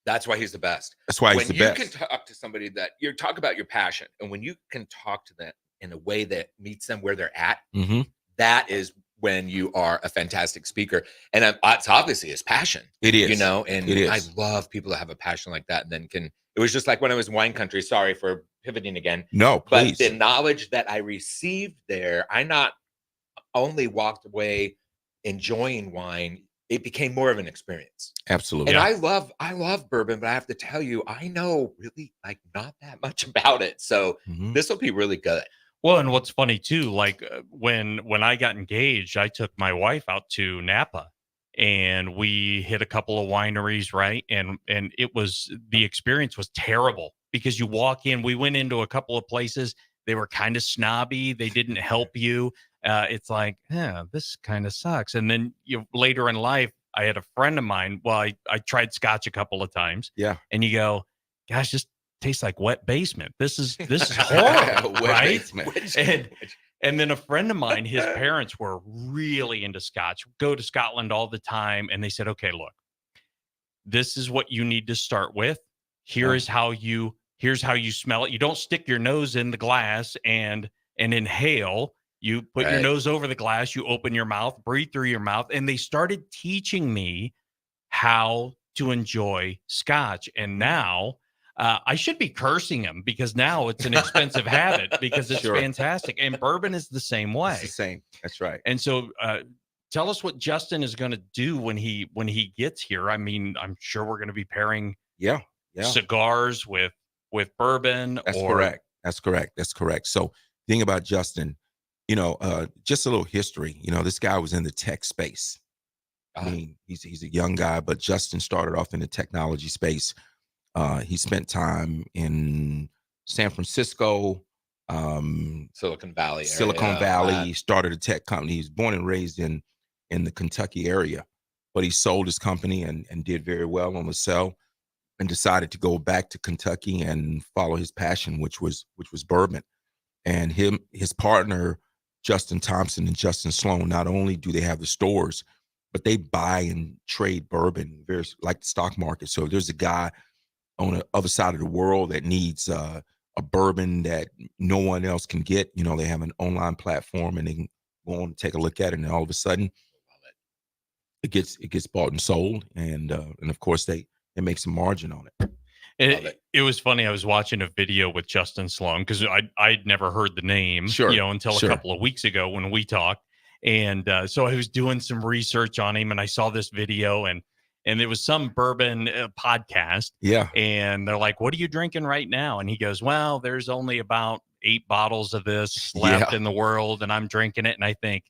[SPEAKER 5] That's why he's the best.
[SPEAKER 7] That's why he's the best.
[SPEAKER 5] When you can talk to somebody that you talk about your passion, and when you can talk to them in a way that meets them where they're at,
[SPEAKER 7] mm-hmm.
[SPEAKER 5] that is when you are a fantastic speaker. And it's obviously his passion.
[SPEAKER 7] It is.
[SPEAKER 5] You know, and
[SPEAKER 7] it is.
[SPEAKER 5] I love people that have a passion like that and then it was just like when I was in wine country, sorry for pivoting again.
[SPEAKER 7] No, please.
[SPEAKER 5] But the knowledge that I received there, I not only walked away enjoying wine, it became more of an experience.
[SPEAKER 7] Absolutely.
[SPEAKER 5] And I love bourbon, but I have to tell you, I know really like not that much about it. So this will be really good.
[SPEAKER 4] Well, and what's funny too, like when I got engaged, I took my wife out to Napa and we hit a couple of wineries, right? And the experience was terrible because you walk in, we went into a couple of places, they were kind of snobby, they didn't help you. It's like, yeah, this kind of sucks. And then later in life, I had a friend of mine. Well, I tried scotch a couple of times.
[SPEAKER 7] Yeah.
[SPEAKER 4] And you go, gosh, this tastes like wet basement. This is horrible, right? And then a friend of mine, his parents were really into scotch, go to Scotland all the time. And they said, okay, look, this is what you need to start with. Here's how you smell it. You don't stick your nose in the glass and inhale. You put your nose over the glass, you open your mouth, breathe through your mouth. And they started teaching me how to enjoy scotch. And now I should be cursing him because now it's an expensive habit because it's fantastic. And bourbon is the same way.
[SPEAKER 7] It's the same. That's right.
[SPEAKER 4] And so tell us what Justin is going to do when he gets here. I mean, I'm sure we're going to be pairing cigars with bourbon.
[SPEAKER 7] That's correct. So thing about Justin, just a little history. This guy was in the tech space. I mean, he's a young guy, but Justin started off in the technology space. He spent time in San Francisco,
[SPEAKER 5] Silicon Valley.
[SPEAKER 7] He started a tech company. He's born and raised in the Kentucky area, but he sold his company and did very well on the sell, and decided to go back to Kentucky and follow his passion, which was bourbon. And his partner, Justin Thompson and Justin Sloan, not only do they have the stores, but they buy and trade bourbon, very like the stock market. So if there's a guy on the other side of the world that needs a bourbon that no one else can get, they have an online platform and they can go on and take a look at it, and all of a sudden it gets bought and sold, and of course they make some margin on it.
[SPEAKER 4] It was funny. I was watching a video with Justin Sloan because I'd never heard the name, until a couple of weeks ago when we talked. And so I was doing some research on him, and I saw this video, and there was some bourbon podcast.
[SPEAKER 7] Yeah.
[SPEAKER 4] And they're like, "What are you drinking right now?" And he goes, "Well, there's only about 8 bottles of this left in the world, and I'm drinking it." And I think,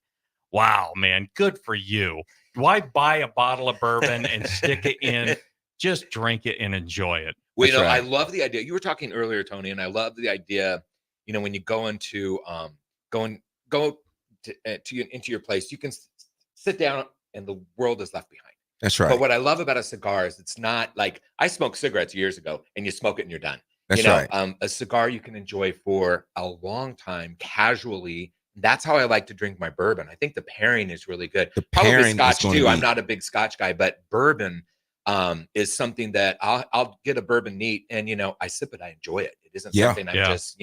[SPEAKER 4] wow, man, good for you. Why buy a bottle of bourbon and stick it in? Just drink it and enjoy it.
[SPEAKER 5] Well, I love the idea. You were talking earlier, Tony, and I love the idea. When you go into into your place, you can sit down and the world is left behind.
[SPEAKER 7] That's right.
[SPEAKER 5] But what I love about a cigar is it's not like I smoked cigarettes years ago, and you smoke it and you're done.
[SPEAKER 7] That's right.
[SPEAKER 5] A cigar you can enjoy for a long time, casually. That's how I like to drink my bourbon. I think the pairing is really good. Probably Scotch too. I'm not a big Scotch guy, but bourbon is something that I'll get a bourbon neat, and I sip it, I enjoy it. It isn't something I'm just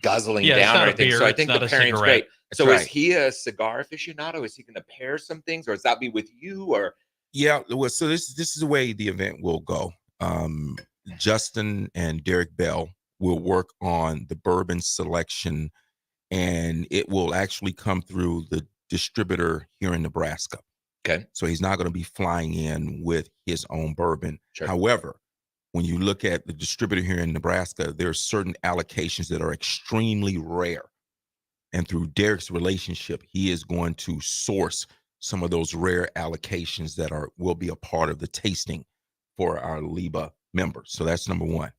[SPEAKER 5] guzzling down or anything. So I think the pairing's great. So is he a cigar aficionado? Is he going to pair some things, or does that be with you? Or
[SPEAKER 7] well, so this is the way the event will go. Justin and Derek Bell will work on the bourbon selection, and it will actually come through the distributor here in Nebraska.
[SPEAKER 5] Okay.
[SPEAKER 7] So he's not going to be flying in with his own bourbon.
[SPEAKER 5] Sure.
[SPEAKER 7] However, when you look at the distributor here in Nebraska, there are certain allocations that are extremely rare. And through Derek's relationship, he is going to source some of those rare allocations that will be a part of the tasting for our LIBA members. So that's number one.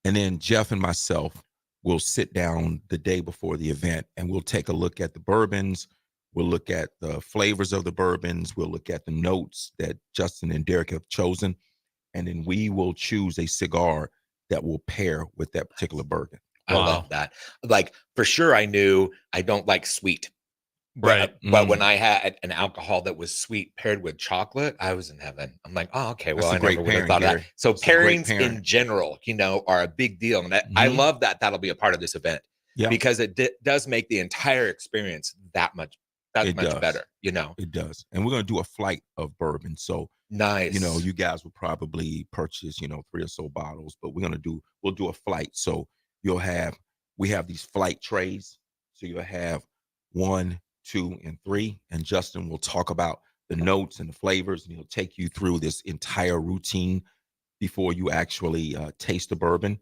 [SPEAKER 7] And then Jeff and myself will sit down the day before the event, and we'll take a look at the bourbons. We'll look at the flavors of the bourbons. We'll look at the notes that Justin and Derek have chosen. And then we will choose a cigar that will pair with that particular bourbon.
[SPEAKER 5] I love that. Like, for sure, I knew I don't like sweet.
[SPEAKER 4] Right.
[SPEAKER 5] But when I had an alcohol that was sweet paired with chocolate, I was in heaven. I'm like, oh, okay. Well, I never would have thought of that. So pairings in general, are a big deal. And I love that that'll be a part of this event.
[SPEAKER 7] Yeah.
[SPEAKER 5] Because it does make the entire experience that much That's
[SPEAKER 7] It
[SPEAKER 5] much
[SPEAKER 7] does.
[SPEAKER 5] better, you know.
[SPEAKER 7] It does. And we're going to do a flight of bourbon. So,
[SPEAKER 5] Nice.
[SPEAKER 7] you know, you guys will probably purchase, 3 or so bottles, but we'll do a flight. So we have these flight trays. So you'll have 1, 2, and 3. And Justin will talk about the notes and the flavors, and he'll take you through this entire routine before you actually taste the bourbon.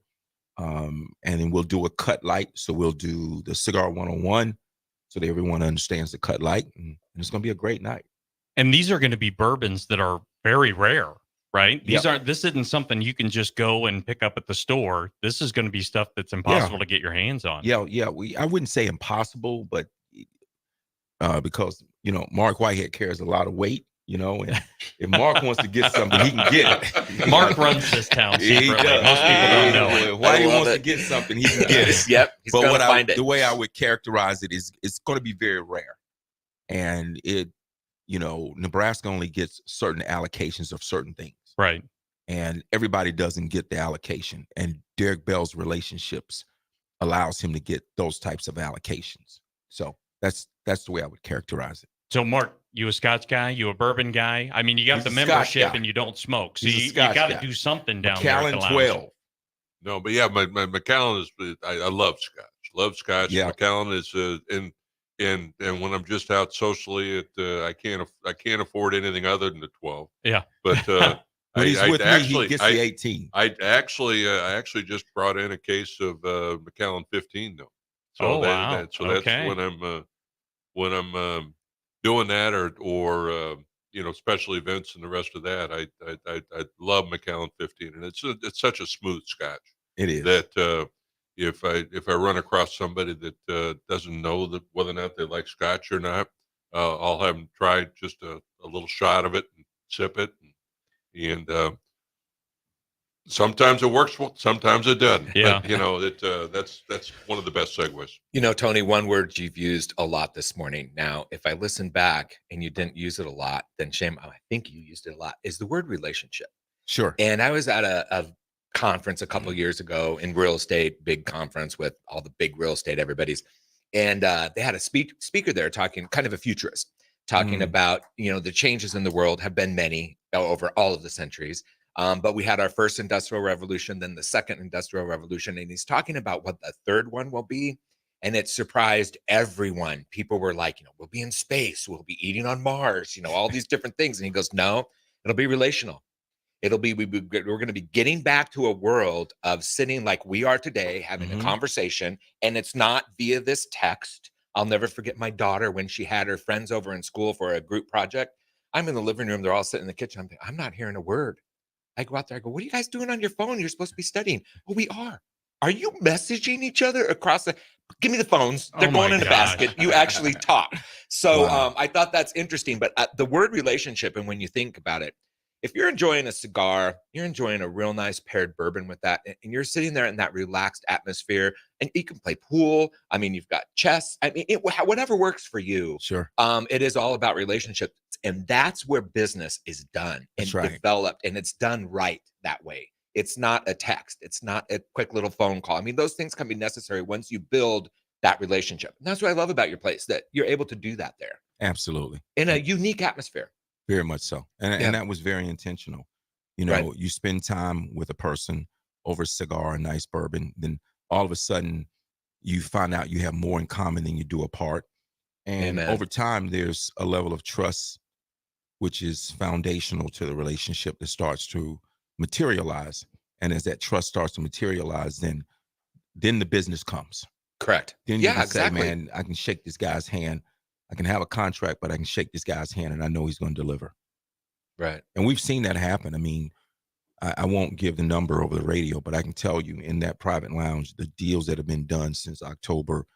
[SPEAKER 7] And then we'll do a cut light. So we'll do the Cigar 101 so that everyone understands the cut light. And it's going to be a great night.
[SPEAKER 4] And these are going to be bourbons that are very rare, right?
[SPEAKER 7] Yep.
[SPEAKER 4] This isn't something you can just go and pick up at the store. This is going to be stuff that's impossible to get your hands on.
[SPEAKER 7] Yeah. I wouldn't say impossible, but because, Mark Whitehead carries a lot of weight, and if Mark wants to get something, he can get it.
[SPEAKER 4] Mark runs this town secretly.
[SPEAKER 7] He does.
[SPEAKER 4] Most people don't know it.
[SPEAKER 7] If Whitey wants to get something, he can get it.
[SPEAKER 5] Yep. He's
[SPEAKER 7] But
[SPEAKER 5] gonna find it.
[SPEAKER 7] the way I would characterize it is it's going to be very rare. And Nebraska only gets certain allocations of certain things.
[SPEAKER 4] Right.
[SPEAKER 7] And everybody doesn't get the allocation. And Derek Bell's relationships allows him to get those types of allocations. So that's the way I would characterize it.
[SPEAKER 4] So, Mark, you a Scotch guy? You a bourbon guy? I mean, you got
[SPEAKER 7] He's
[SPEAKER 4] the
[SPEAKER 7] a Scotch
[SPEAKER 4] membership
[SPEAKER 7] guy.
[SPEAKER 4] and you don't smoke. So
[SPEAKER 7] He's a
[SPEAKER 4] you
[SPEAKER 7] Scotch
[SPEAKER 4] got to
[SPEAKER 7] guy.
[SPEAKER 4] do something down there at the
[SPEAKER 7] Macallan
[SPEAKER 4] lounge.
[SPEAKER 7] 12.
[SPEAKER 6] No, but yeah, my Macallan is. I love Scotch. Love Scotch.
[SPEAKER 7] Yeah.
[SPEAKER 6] Macallan is and when I'm just out socially, I can't afford anything other than the 12.
[SPEAKER 4] Yeah.
[SPEAKER 6] But
[SPEAKER 7] When he's with me, he gets the 18.
[SPEAKER 6] I actually just brought in a case of Macallan 15 though. So
[SPEAKER 4] wow.
[SPEAKER 6] That's when I'm doing that or special events and the rest of that. I love Macallan 15, and it's such a smooth Scotch.
[SPEAKER 7] It is
[SPEAKER 6] That if I run across somebody that doesn't know whether or not they like Scotch or not, I'll have them try just a little shot of it and sip it, and sometimes it works, sometimes it doesn't.
[SPEAKER 4] Yeah.
[SPEAKER 6] But, that's one of the best segues.
[SPEAKER 5] Tony, one word you've used a lot this morning. Now, if I listen back and you didn't use it a lot, then shame. I think you used it a lot. Is the word relationship?
[SPEAKER 7] Sure.
[SPEAKER 5] And I was at a conference a couple years ago in real estate, big conference with all the big real estate everybody's, and they had a speaker there talking, kind of a futurist, talking about the changes in the world have been many over all of the centuries. But we had our first industrial revolution, then the second industrial revolution, and he's talking about what the third one will be. And it surprised everyone. People were like, we'll be in space, we'll be eating on Mars, all these different things. And he goes, no, it'll be relational. We're going to be getting back to a world of sitting like we are today, having a conversation, and it's not via this text. I'll never forget my daughter when she had her friends over in school for a group project. I'm in the living room. They're all sitting in the kitchen. I'm not hearing a word. I go out there. I go, what are you guys doing on your phone? You're supposed to be studying. Well, we are. Are you messaging each other across the? Give me the phones. They're going in the basket. You actually talk. So
[SPEAKER 7] Wow.
[SPEAKER 5] I thought that's interesting. But the word relationship, and when you think about it, if you're enjoying a cigar, you're enjoying a real nice paired bourbon with that, and you're sitting there in that relaxed atmosphere, and you can play pool. I mean, you've got chess. I mean, whatever works for you.
[SPEAKER 7] Sure.
[SPEAKER 5] It is all about relationships, and that's where business is done and
[SPEAKER 7] That's right.
[SPEAKER 5] developed, and it's done right that way. It's not a text. It's not a quick little phone call. I mean, those things can be necessary once you build that relationship. And that's what I love about your place, that you're able to do that there
[SPEAKER 7] Absolutely.
[SPEAKER 5] in a unique atmosphere.
[SPEAKER 7] Very much so. And that was very intentional.
[SPEAKER 5] Right.
[SPEAKER 7] You spend time with a person over a cigar, a nice bourbon, then all of a sudden you find out you have more in common than you do apart. And
[SPEAKER 5] Amen.
[SPEAKER 7] over time, there's a level of trust, which is foundational to the relationship that starts to materialize. And as that trust starts to materialize, then the business comes.
[SPEAKER 5] Correct.
[SPEAKER 7] Then you
[SPEAKER 5] Yeah,
[SPEAKER 7] can
[SPEAKER 5] exactly.
[SPEAKER 7] say, man, I can shake this guy's hand. I can have a contract, but I can shake this guy's hand and I know he's going to deliver.
[SPEAKER 5] Right.
[SPEAKER 7] And we've seen that happen. I mean, I won't give the number over the radio, but I can tell you in that private lounge, the deals that have been done since October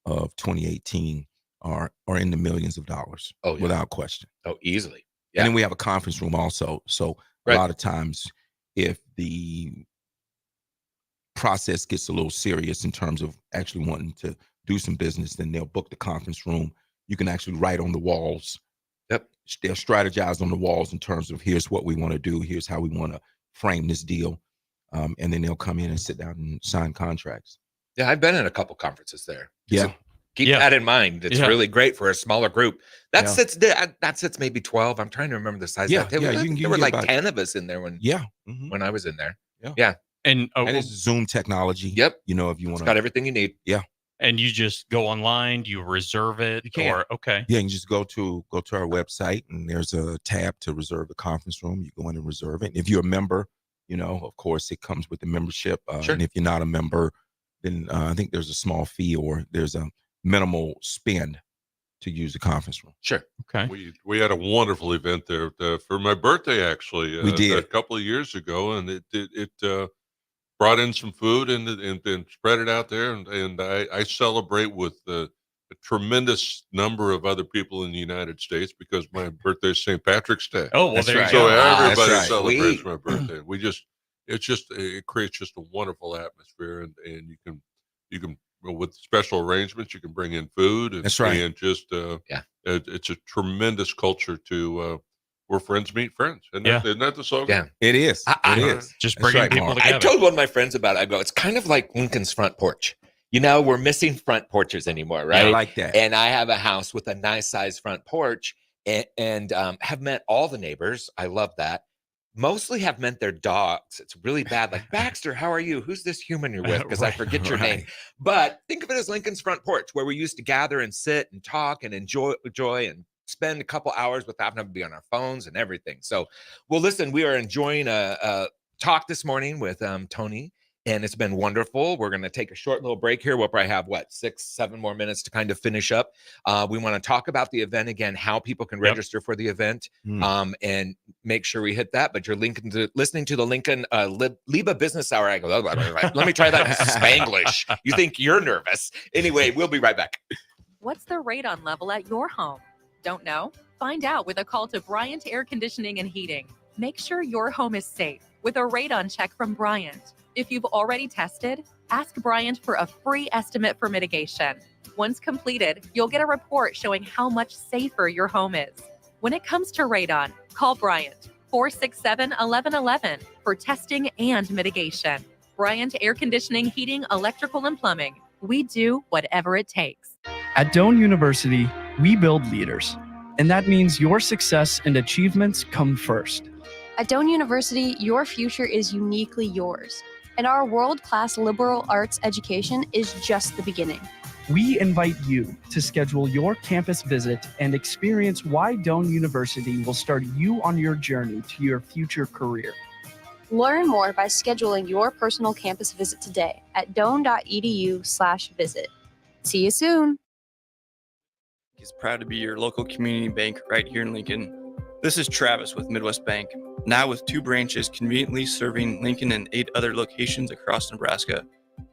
[SPEAKER 7] of 2018 are in the millions of dollars.
[SPEAKER 5] Oh, yeah.
[SPEAKER 7] Without question.
[SPEAKER 5] Oh, easily.
[SPEAKER 7] Yeah. And then we have a conference room also. So a lot of times if the process gets a little serious in terms of actually wanting to do some business, then they'll book the conference room. You can actually write on the walls.
[SPEAKER 5] Yep.
[SPEAKER 7] They'll strategize on the walls in terms of here's what we want to do. Here's how we want to frame this deal. And then they'll come in and sit down and sign contracts.
[SPEAKER 5] Yeah, I've been in a couple conferences there.
[SPEAKER 7] Yeah.
[SPEAKER 5] Keep that in mind. It's really great for a smaller group. That sits maybe 12. I'm trying to remember the size.
[SPEAKER 7] Yeah,
[SPEAKER 5] of that. There were like
[SPEAKER 7] about
[SPEAKER 5] 10 of us in there when I was in there. Yeah.
[SPEAKER 4] And
[SPEAKER 7] it's Zoom technology.
[SPEAKER 5] Yep.
[SPEAKER 7] You know, if you want
[SPEAKER 5] It's got everything you need.
[SPEAKER 7] Yeah.
[SPEAKER 4] And you just go online, you reserve it, or okay.
[SPEAKER 7] Yeah, you just go to our website, and there's a tab to reserve the conference room. You go in and reserve it. And if you're a member, you know, of course, it comes with the membership.
[SPEAKER 5] Sure.
[SPEAKER 7] And if you're not a member, then I think there's a small fee or there's a minimal spend to use the conference room.
[SPEAKER 5] Sure.
[SPEAKER 4] Okay.
[SPEAKER 6] We had a wonderful event there for my birthday. Actually,
[SPEAKER 7] we did
[SPEAKER 6] a couple of years ago, and it brought in some food and spread it out there, and I celebrate with a tremendous number of other people in the United States because my birthday is St. Patrick's Day.
[SPEAKER 4] Oh, well, there you
[SPEAKER 6] So
[SPEAKER 4] go.
[SPEAKER 6] everybody
[SPEAKER 5] Right.
[SPEAKER 6] celebrates
[SPEAKER 5] Sweet.
[SPEAKER 6] my birthday. It creates just a wonderful atmosphere, and you can with special arrangements you can bring in food. And,
[SPEAKER 7] That's right.
[SPEAKER 6] And just it's a tremendous culture to. Where friends meet friends. Isn't that the slogan?
[SPEAKER 5] Yeah,
[SPEAKER 7] it is. It is.
[SPEAKER 4] Just
[SPEAKER 7] That's
[SPEAKER 4] bringing
[SPEAKER 7] right,
[SPEAKER 4] people
[SPEAKER 7] Mark.
[SPEAKER 4] together.
[SPEAKER 5] I told one of my friends about it. I go, it's kind of like Lincoln's front porch. You know, we're missing front porches anymore, right?
[SPEAKER 7] I like that.
[SPEAKER 5] And I have a house with a nice sized front porch and have met all the neighbors. I love that. Mostly have met their dogs. It's really bad. Like, Baxter, how are you? Who's this human you're with? Because I forget your name. But think of it as Lincoln's front porch, where we used to gather and sit and talk and enjoy and spend a couple hours without having to be on our phones and everything. So, well, listen, we are enjoying a talk this morning with Tony, and it's been wonderful. We're going to take a short little break here. We'll probably have 6-7 more minutes to kind of finish up. We want to talk about the event again, how people can register for the event, and make sure we hit that. But you're listening to the Lincoln LIBA Business Hour. I go, let me try that in Spanglish. You think you're nervous? Anyway, we'll be right back.
[SPEAKER 17] What's the radon level at your home? Don't know? Find out with a call to Bryant Air Conditioning and Heating. Make sure your home is safe with a radon check from Bryant. If you've already tested, ask Bryant for a free estimate for mitigation. Once completed, you'll get a report showing how much safer your home is. When it comes to radon, call Bryant 467-1111 for testing and mitigation. Bryant Air Conditioning, Heating, Electrical, and Plumbing. We do whatever it takes.
[SPEAKER 10] At Doane University, we build leaders, and that means your success and achievements come first.
[SPEAKER 11] At Doane University, your future is uniquely yours, and our world-class liberal arts education is just the beginning.
[SPEAKER 10] We invite you to schedule your campus visit and experience why Doane University will start you on your journey to your future career.
[SPEAKER 11] Learn more by scheduling your personal campus visit today at doane.edu/visit. See you soon.
[SPEAKER 18] Is proud to be your local community bank right here in Lincoln. This is Travis with Midwest Bank, now with 2 branches conveniently serving Lincoln and 8 other locations across Nebraska.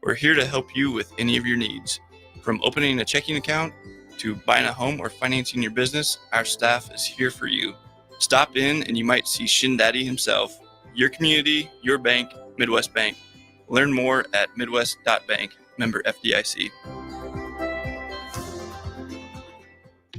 [SPEAKER 18] We're here to help you with any of your needs. From opening a checking account to buying a home or financing your business, our staff is here for you. Stop in and you might see Shin Daddy himself. Your community, your bank, Midwest Bank. Learn more at midwest.bank, member FDIC.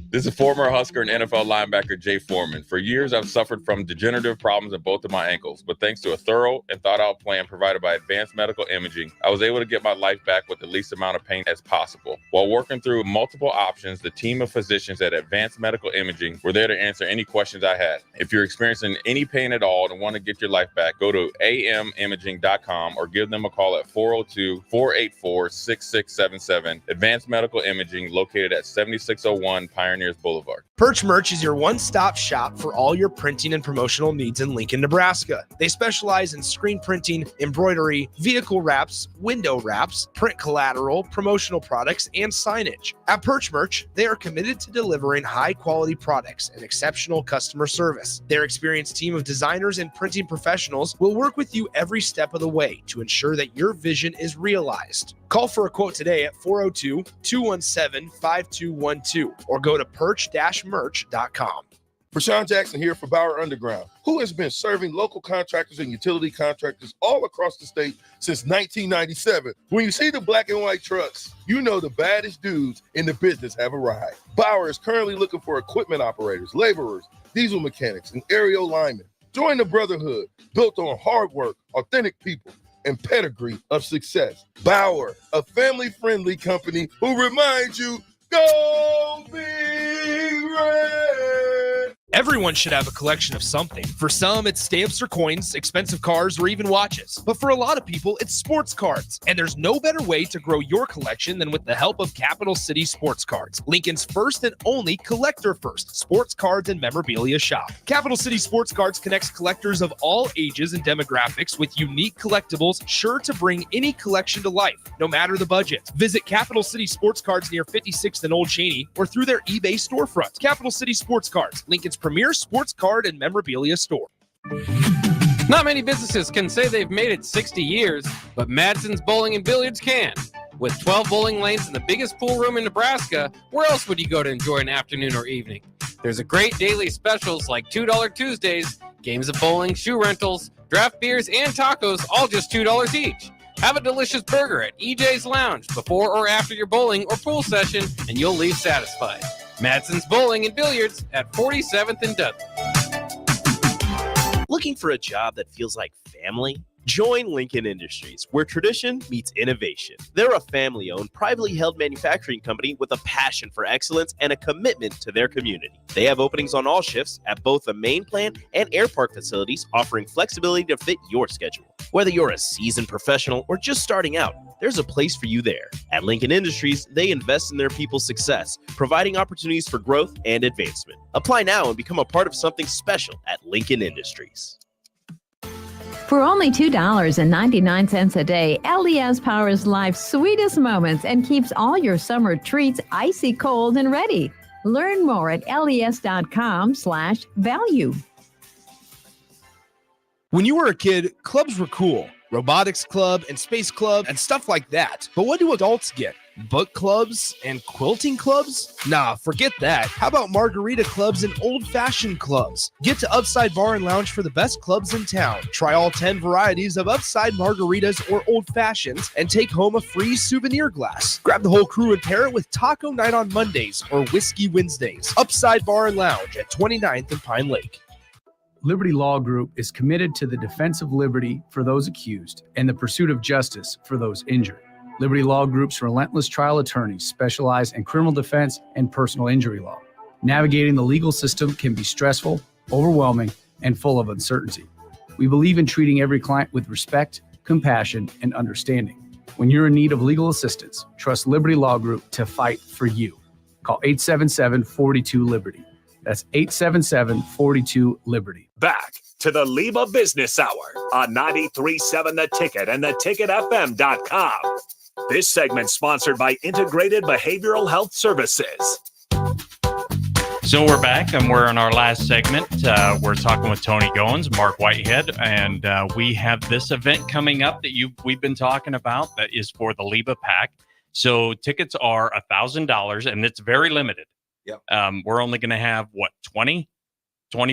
[SPEAKER 19] This is former Husker and NFL linebacker Jay Foreman. For years, I've suffered from degenerative problems in both of my ankles, but thanks to a thorough and thought-out plan provided by Advanced Medical Imaging, I was able to get my life back with the least amount of pain as possible. While working through multiple options, the team of physicians at Advanced Medical Imaging were there to answer any questions I had. If you're experiencing any pain at all and want to get your life back, go to amimaging.com or give them a call at 402-484-6677. Advanced Medical Imaging, located at 7601 Pioneers Boulevard.
[SPEAKER 3] Perch Merch is your one-stop shop for all your printing and promotional needs in Lincoln, Nebraska. They specialize in screen printing, embroidery, vehicle wraps, window wraps, print collateral, promotional products, and signage. At Perch Merch, they are committed to delivering high-quality products and exceptional customer service. Their experienced team of designers and printing professionals will work with you every step of the way to ensure that your vision is realized. Call for a quote today at 402-217-5212 or go to perch-merch.com.
[SPEAKER 20] Prashawn Jackson here for Bauer Underground, who has been serving local contractors and utility contractors all across the state since 1997. When you see the black and white trucks, you know the baddest dudes in the business have arrived. Bauer is currently looking for equipment operators, laborers, diesel mechanics, and aerial linemen. Join the brotherhood built on hard work, authentic people, and pedigree of success. Bauer, a family-friendly company who reminds you Go Big Red!
[SPEAKER 3] Everyone should have a collection of something. For some, it's stamps or coins, expensive cars, or even watches. But for a lot of people, it's sports cards. And there's no better way to grow your collection than with the help of Capital City Sports Cards, Lincoln's first and only collector-first sports cards and memorabilia shop. Capital City Sports Cards connects collectors of all ages and demographics with unique collectibles sure to bring any collection to life, no matter the budget. Visit Capital City Sports Cards near 56th and Old Cheney or through their eBay storefront. Capital City Sports Cards, Lincoln's premier sports card and memorabilia store.
[SPEAKER 14] Not many businesses can say they've made it 60 years, but Madsen's Bowling and Billiards can. With 12 bowling lanes and the biggest pool room in Nebraska, where else would you go to enjoy an afternoon or evening? There's a great daily specials like $2 Tuesdays, games of bowling, shoe rentals, draft beers, and tacos, all just $2 each. Have a delicious burger at EJ's Lounge before or after your bowling or pool session, and you'll leave satisfied. Madsen's Bowling and Billiards at 47th and Dudley.
[SPEAKER 16] Looking for a job that feels like family? Join Lincoln Industries, where tradition meets innovation. They're a family-owned, privately held manufacturing company with a passion for excellence and a commitment to their community. They have openings on all shifts at both the main plant and air park facilities, offering flexibility to fit your schedule. Whether you're a seasoned professional or just starting out, there's a place for you there. At Lincoln Industries, they invest in their people's success, providing opportunities for growth and advancement. Apply now and become a part of something special at Lincoln Industries.
[SPEAKER 21] For only $2.99 a day, LES powers life's sweetest moments and keeps all your summer treats icy cold and ready. Learn more at les.com/value.
[SPEAKER 3] When you were a kid, clubs were cool. Robotics club and space club and stuff like that. But what do adults get? Book clubs and quilting clubs? Nah, forget that. How about margarita clubs and old-fashioned clubs? Get to Upside Bar and Lounge for the best clubs in town. Try all 10 varieties of Upside margaritas or old fashions and take home a free souvenir glass. Grab the whole crew and pair it with Taco Night on Mondays or Whiskey Wednesdays. Upside Bar and Lounge at 29th and Pine Lake.
[SPEAKER 10] Liberty Law Group is committed to the defense of liberty for those accused and the pursuit of justice for those injured. Liberty Law Group's relentless trial attorneys specialize in criminal defense and personal injury law. Navigating the legal system can be stressful, overwhelming, and full of uncertainty. We believe in treating every client with respect, compassion, and understanding. When you're in need of legal assistance, trust Liberty Law Group to fight for you. Call 877-42-LIBERTY. That's 877-42-LIBERTY.
[SPEAKER 2] Back to the LIBA Business Hour on 93.7 The Ticket and theticketfm.com. This segment sponsored by Integrated Behavioral Health Services.
[SPEAKER 4] So we're back, and we're in our last segment. We're talking with Tony Goins, Mark Whitehead, and we have this event coming up that we've been talking about that is for the LIBA Pack. So tickets are $1,000, and it's very limited.
[SPEAKER 7] Yep.
[SPEAKER 4] We're only going to have, 20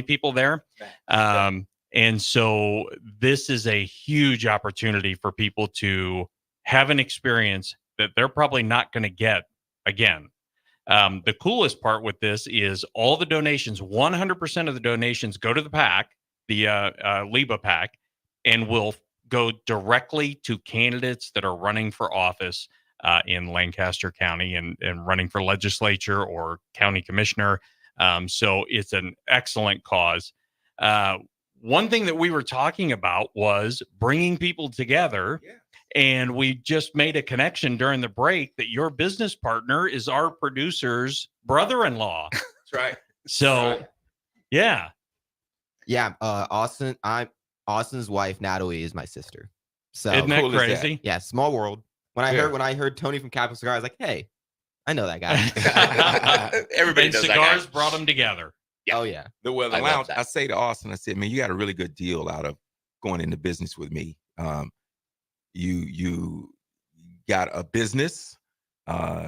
[SPEAKER 4] people there. And so this is a huge opportunity for people to have an experience that they're probably not going to get again. The coolest part with this is all the donations, 100% of the donations go to the PAC, the LIBA PAC, and will go directly to candidates that are running for office in Lancaster County and running for legislature or county commissioner. So it's an excellent cause. One thing that we were talking about was bringing people together. Yeah. And we just made a connection during the break that your business partner is our producer's brother-in-law.
[SPEAKER 22] That's right.
[SPEAKER 4] So, yeah.
[SPEAKER 22] Yeah. Austin's wife, Natalie, is my sister. So
[SPEAKER 4] isn't that crazy?
[SPEAKER 22] That? Yeah. Small world. When I heard Tony from Capital Cigar, I was like, hey, I know that guy.
[SPEAKER 5] Everybody knows
[SPEAKER 4] cigars
[SPEAKER 5] that guy.
[SPEAKER 4] brought them together.
[SPEAKER 22] Yeah. Oh, yeah.
[SPEAKER 7] The lounge, I say to Austin, I said, man, you got a really good deal out of going into business with me. You got a business,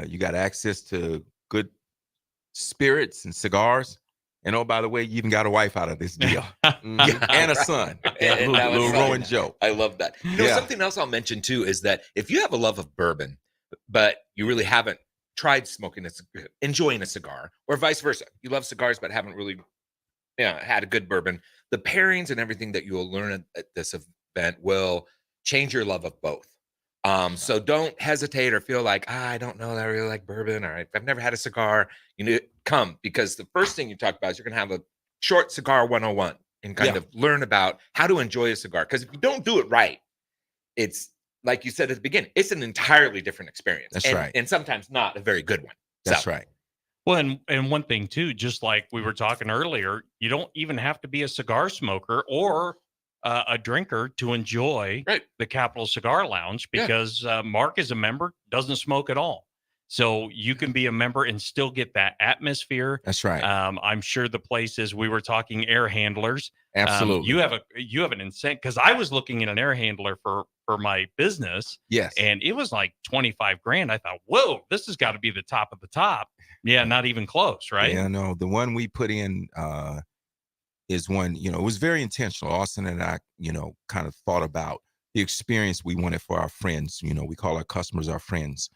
[SPEAKER 7] you got access to good spirits and cigars. And oh, by the way, you even got a wife out of this deal. And a son.
[SPEAKER 5] And
[SPEAKER 7] little Rowan Joe.
[SPEAKER 5] I love that. Something else I'll mention too is that if you have a love of bourbon, but you really haven't tried enjoying a cigar, or vice versa, you love cigars but haven't really had a good bourbon, the pairings and everything that you will learn at this event will change your love of both. So don't hesitate or feel like, I don't know that I really like bourbon, or I've never had a cigar. You know, come, because the first thing you talk about is you're going to have a short cigar 101 and kind of learn about how to enjoy a cigar. Because if you don't do it right, it's like you said at the beginning, it's an entirely different experience.
[SPEAKER 7] That's right.
[SPEAKER 5] And sometimes not a very good one.
[SPEAKER 7] That's
[SPEAKER 5] So,
[SPEAKER 7] right.
[SPEAKER 4] Well, and one thing too, just like we were talking earlier, you don't even have to be a cigar smoker or a drinker to enjoy the Capitol Cigar Lounge, because Mark is a member, doesn't smoke at all. So you can be a member and still get that atmosphere.
[SPEAKER 7] That's right.
[SPEAKER 4] I'm sure the places we were talking air handlers.
[SPEAKER 7] Absolutely.
[SPEAKER 4] You have an incentive, because I was looking at an air handler for my business.
[SPEAKER 7] Yes.
[SPEAKER 4] And it was like 25 grand. I thought, whoa, this has got to be the top of the top. Yeah, not even close, right?
[SPEAKER 7] Yeah, no, the one we put in is one, you know, it was very intentional. Austin and I, you know, kind of thought about the experience we wanted for our friends. You know, we call our customers our friends.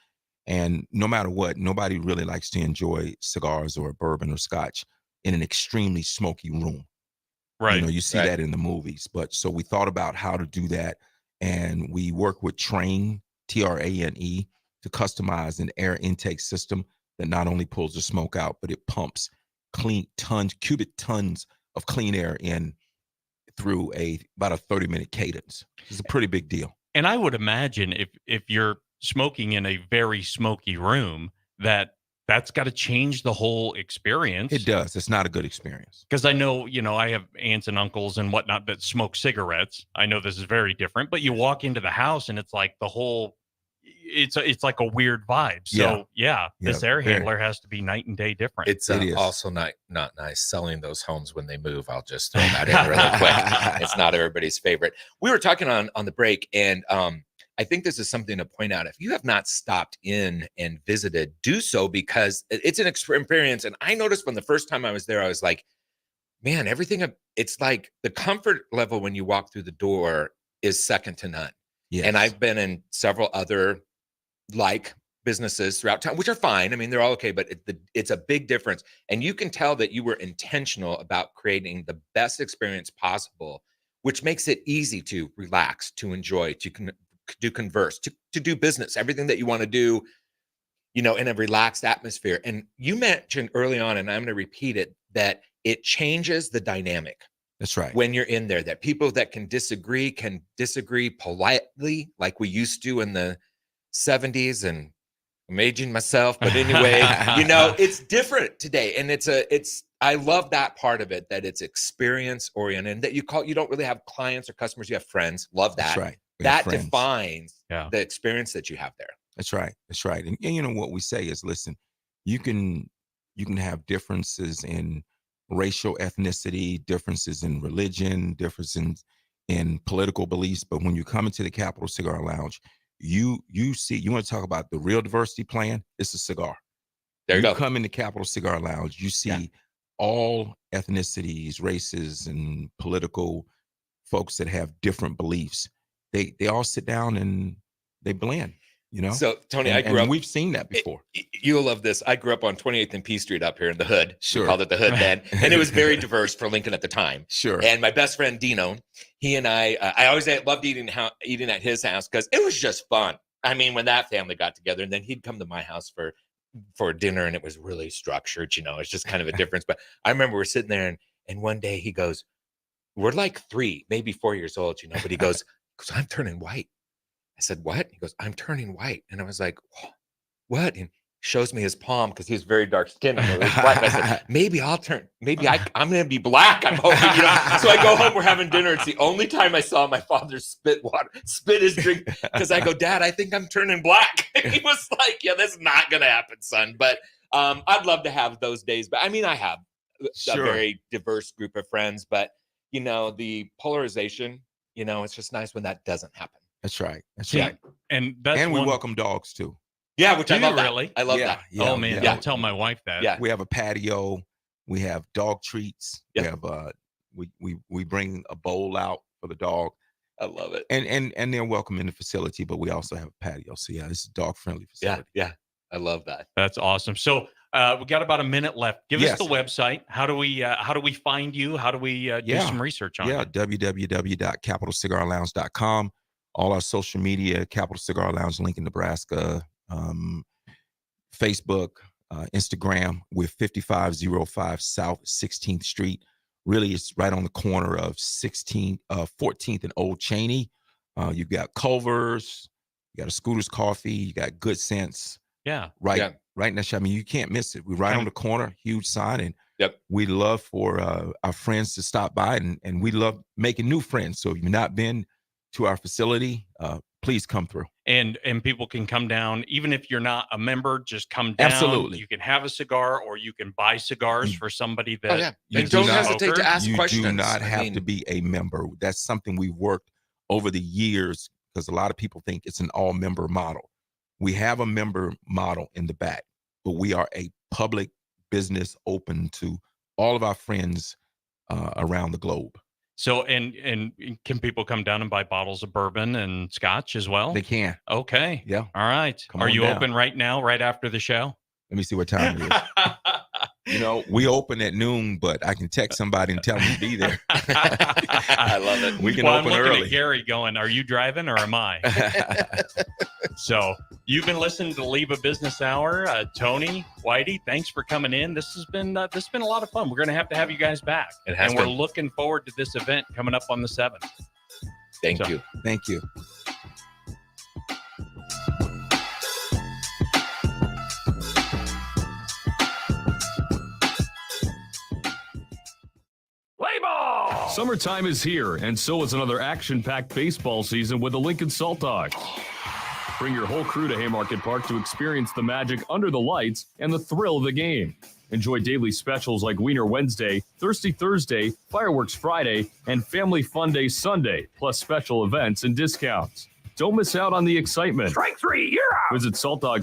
[SPEAKER 7] And no matter what, nobody really likes to enjoy cigars or bourbon or scotch in an extremely smoky room.
[SPEAKER 4] Right.
[SPEAKER 7] You know, you see that in the movies. But so we thought about how to do that. And we work with Trane, Trane, to customize an air intake system that not only pulls the smoke out, but it pumps cubic tons of clean air in through about a 30-minute cadence. It's a pretty big deal.
[SPEAKER 4] And I would imagine if you're smoking in a very smoky room, that's got to change the whole experience.
[SPEAKER 7] It does. It's not a good experience.
[SPEAKER 4] Because I know, you know, I have aunts and uncles and whatnot that smoke cigarettes. I know this is very different, but you walk into the house and it's like the whole, it's like a weird vibe. So this air handler has to be night and day different.
[SPEAKER 5] It's also not nice selling those homes when they move. I'll just throw that in really quick. It's not everybody's favorite. We were talking on the break, and I think this is something to point out. If you have not stopped in and visited, do so, because it's an experience. And I noticed from the first time I was there, I was like, man, everything, it's like the comfort level when you walk through the door is second to none.
[SPEAKER 7] Yes.
[SPEAKER 5] And I've been in several other businesses throughout town, which are fine. I mean, they're all okay, but it's a big difference. And you can tell that you were intentional about creating the best experience possible, which makes it easy to relax, to enjoy, to converse, to do business, everything that you want to do, you know, in a relaxed atmosphere. And you mentioned early on, and I'm going to repeat it, that it changes the dynamic.
[SPEAKER 7] That's right.
[SPEAKER 5] When you're in there, that people that can disagree politely, like we used to in the 70s. And I'm aging myself, but anyway, you know, it's different today. And I love that part of it, that it's experience oriented, and that you don't really have clients or customers, you have friends. Love that.
[SPEAKER 7] That's right.
[SPEAKER 5] That defines the experience that you have there.
[SPEAKER 7] That's right. That's right. And you know what we say is, listen, you can have differences in racial ethnicity, differences in religion, differences in political beliefs, but when you come into the Capitol Cigar Lounge, you see, you want to talk about the real diversity plan? It's a cigar.
[SPEAKER 5] There you go.
[SPEAKER 7] Come in the Capitol Cigar Lounge, you see all ethnicities, races, and political folks that have different beliefs. They all sit down and they blend, you know?
[SPEAKER 5] So, Tony,
[SPEAKER 7] and,
[SPEAKER 5] I grew up.
[SPEAKER 7] We've seen that before.
[SPEAKER 5] You'll love this. I grew up on 28th and P Street up here in the hood.
[SPEAKER 7] Sure.
[SPEAKER 5] We called it the hood then. And it was very diverse for Lincoln at the time.
[SPEAKER 7] Sure.
[SPEAKER 5] And my best friend, Dino, he and I always loved eating at his house because it was just fun. I mean, when that family got together, and then he'd come to my house for dinner, and it was really structured, you know, it's just kind of a difference. But I remember we're sitting there, and one day he goes, we're like 3, maybe 4 years old, you know, but he goes, I'm turning white. I said, what? He goes, I'm turning white. And I was like, what? And shows me his palm because he was very dark skinned. And I said, maybe I'm going to be black. I'm hoping, you know. So I go home, we're having dinner. It's the only time I saw my father spit his drink, because I go, Dad, I think I'm turning black. He was like, yeah, that's not going to happen, son. But I'd love to have those days. But I mean, I have a very diverse group of friends, but you know, the polarization, you know, it's just nice when that doesn't happen.
[SPEAKER 7] That's right. That's
[SPEAKER 4] See,
[SPEAKER 7] right.
[SPEAKER 4] And
[SPEAKER 7] we welcome dogs too.
[SPEAKER 5] Yeah, which I love.
[SPEAKER 4] Really?
[SPEAKER 5] I love that.
[SPEAKER 7] Yeah,
[SPEAKER 4] oh man, don't tell my wife that.
[SPEAKER 5] Yeah,
[SPEAKER 7] we have a patio. We have dog treats. We have we bring a bowl out for the dog.
[SPEAKER 5] I love it.
[SPEAKER 7] And they're welcome in the facility, but we also have a patio. So yeah, it's a dog friendly facility.
[SPEAKER 5] Yeah, I love that.
[SPEAKER 4] That's awesome. So we got about a minute left. Give us the website. How do we find you? How do we do some research on it?
[SPEAKER 7] www.capitalcigarlounge.com. all our social media, Capital Cigar Lounge, Lincoln, Nebraska, Facebook, Instagram. We're 5505 South 16th Street. Really, it's right on the corner of 14th and Old Cheney. You've got Culver's, you got a Scooter's Coffee, you got Good Sense.
[SPEAKER 4] Yeah.
[SPEAKER 7] Right in that shop. I mean, you can't miss it. We're right on the corner, huge sign. And we love for our friends to stop by, and we love making new friends. So if you've not been to our facility, please come through.
[SPEAKER 4] And people can come down, even if you're not a member, just come down.
[SPEAKER 7] Absolutely.
[SPEAKER 4] You can have a cigar, or you can buy cigars for somebody that
[SPEAKER 5] And don't hesitate to ask questions.
[SPEAKER 7] You do not have to be a member. That's something we've worked over the years, because a lot of people think it's an all-member model. We have a member model in the back, but we are a public business open to all of our friends around the globe.
[SPEAKER 4] So, and can people come down and buy bottles of bourbon and scotch as well?
[SPEAKER 7] They can.
[SPEAKER 4] Okay.
[SPEAKER 7] Yeah.
[SPEAKER 4] All right.
[SPEAKER 7] Come
[SPEAKER 4] Are
[SPEAKER 7] on
[SPEAKER 4] you
[SPEAKER 7] down.
[SPEAKER 4] open right now, right after the show?
[SPEAKER 7] Let me see what time it is. You know, we open at noon, but I can text somebody and tell them to be there.
[SPEAKER 5] I love it.
[SPEAKER 7] We can
[SPEAKER 4] Well,
[SPEAKER 7] open
[SPEAKER 4] I'm looking
[SPEAKER 7] early.
[SPEAKER 4] at Gary going, are you driving or am I? So you've been listening to LIBA Business Hour. Tony, Whitey, thanks for coming in. This has been a lot of fun. We're going to have you guys back.
[SPEAKER 5] It has
[SPEAKER 4] and we're
[SPEAKER 5] been.
[SPEAKER 4] looking forward to this event coming up on the 7th.
[SPEAKER 5] Thank you.
[SPEAKER 7] Thank you.
[SPEAKER 8] Summertime is here, and so is another action-packed baseball season with the Lincoln Salt Dogs. Bring your whole crew to Haymarket Park to experience the magic under the lights and the thrill of the game. Enjoy daily specials like Wiener Wednesday, Thirsty Thursday, Fireworks Friday, and Family Fun Day Sunday, plus special events and discounts. Don't miss out on the excitement.
[SPEAKER 2] Strike three, you're out.
[SPEAKER 8] Visit saltdogs.com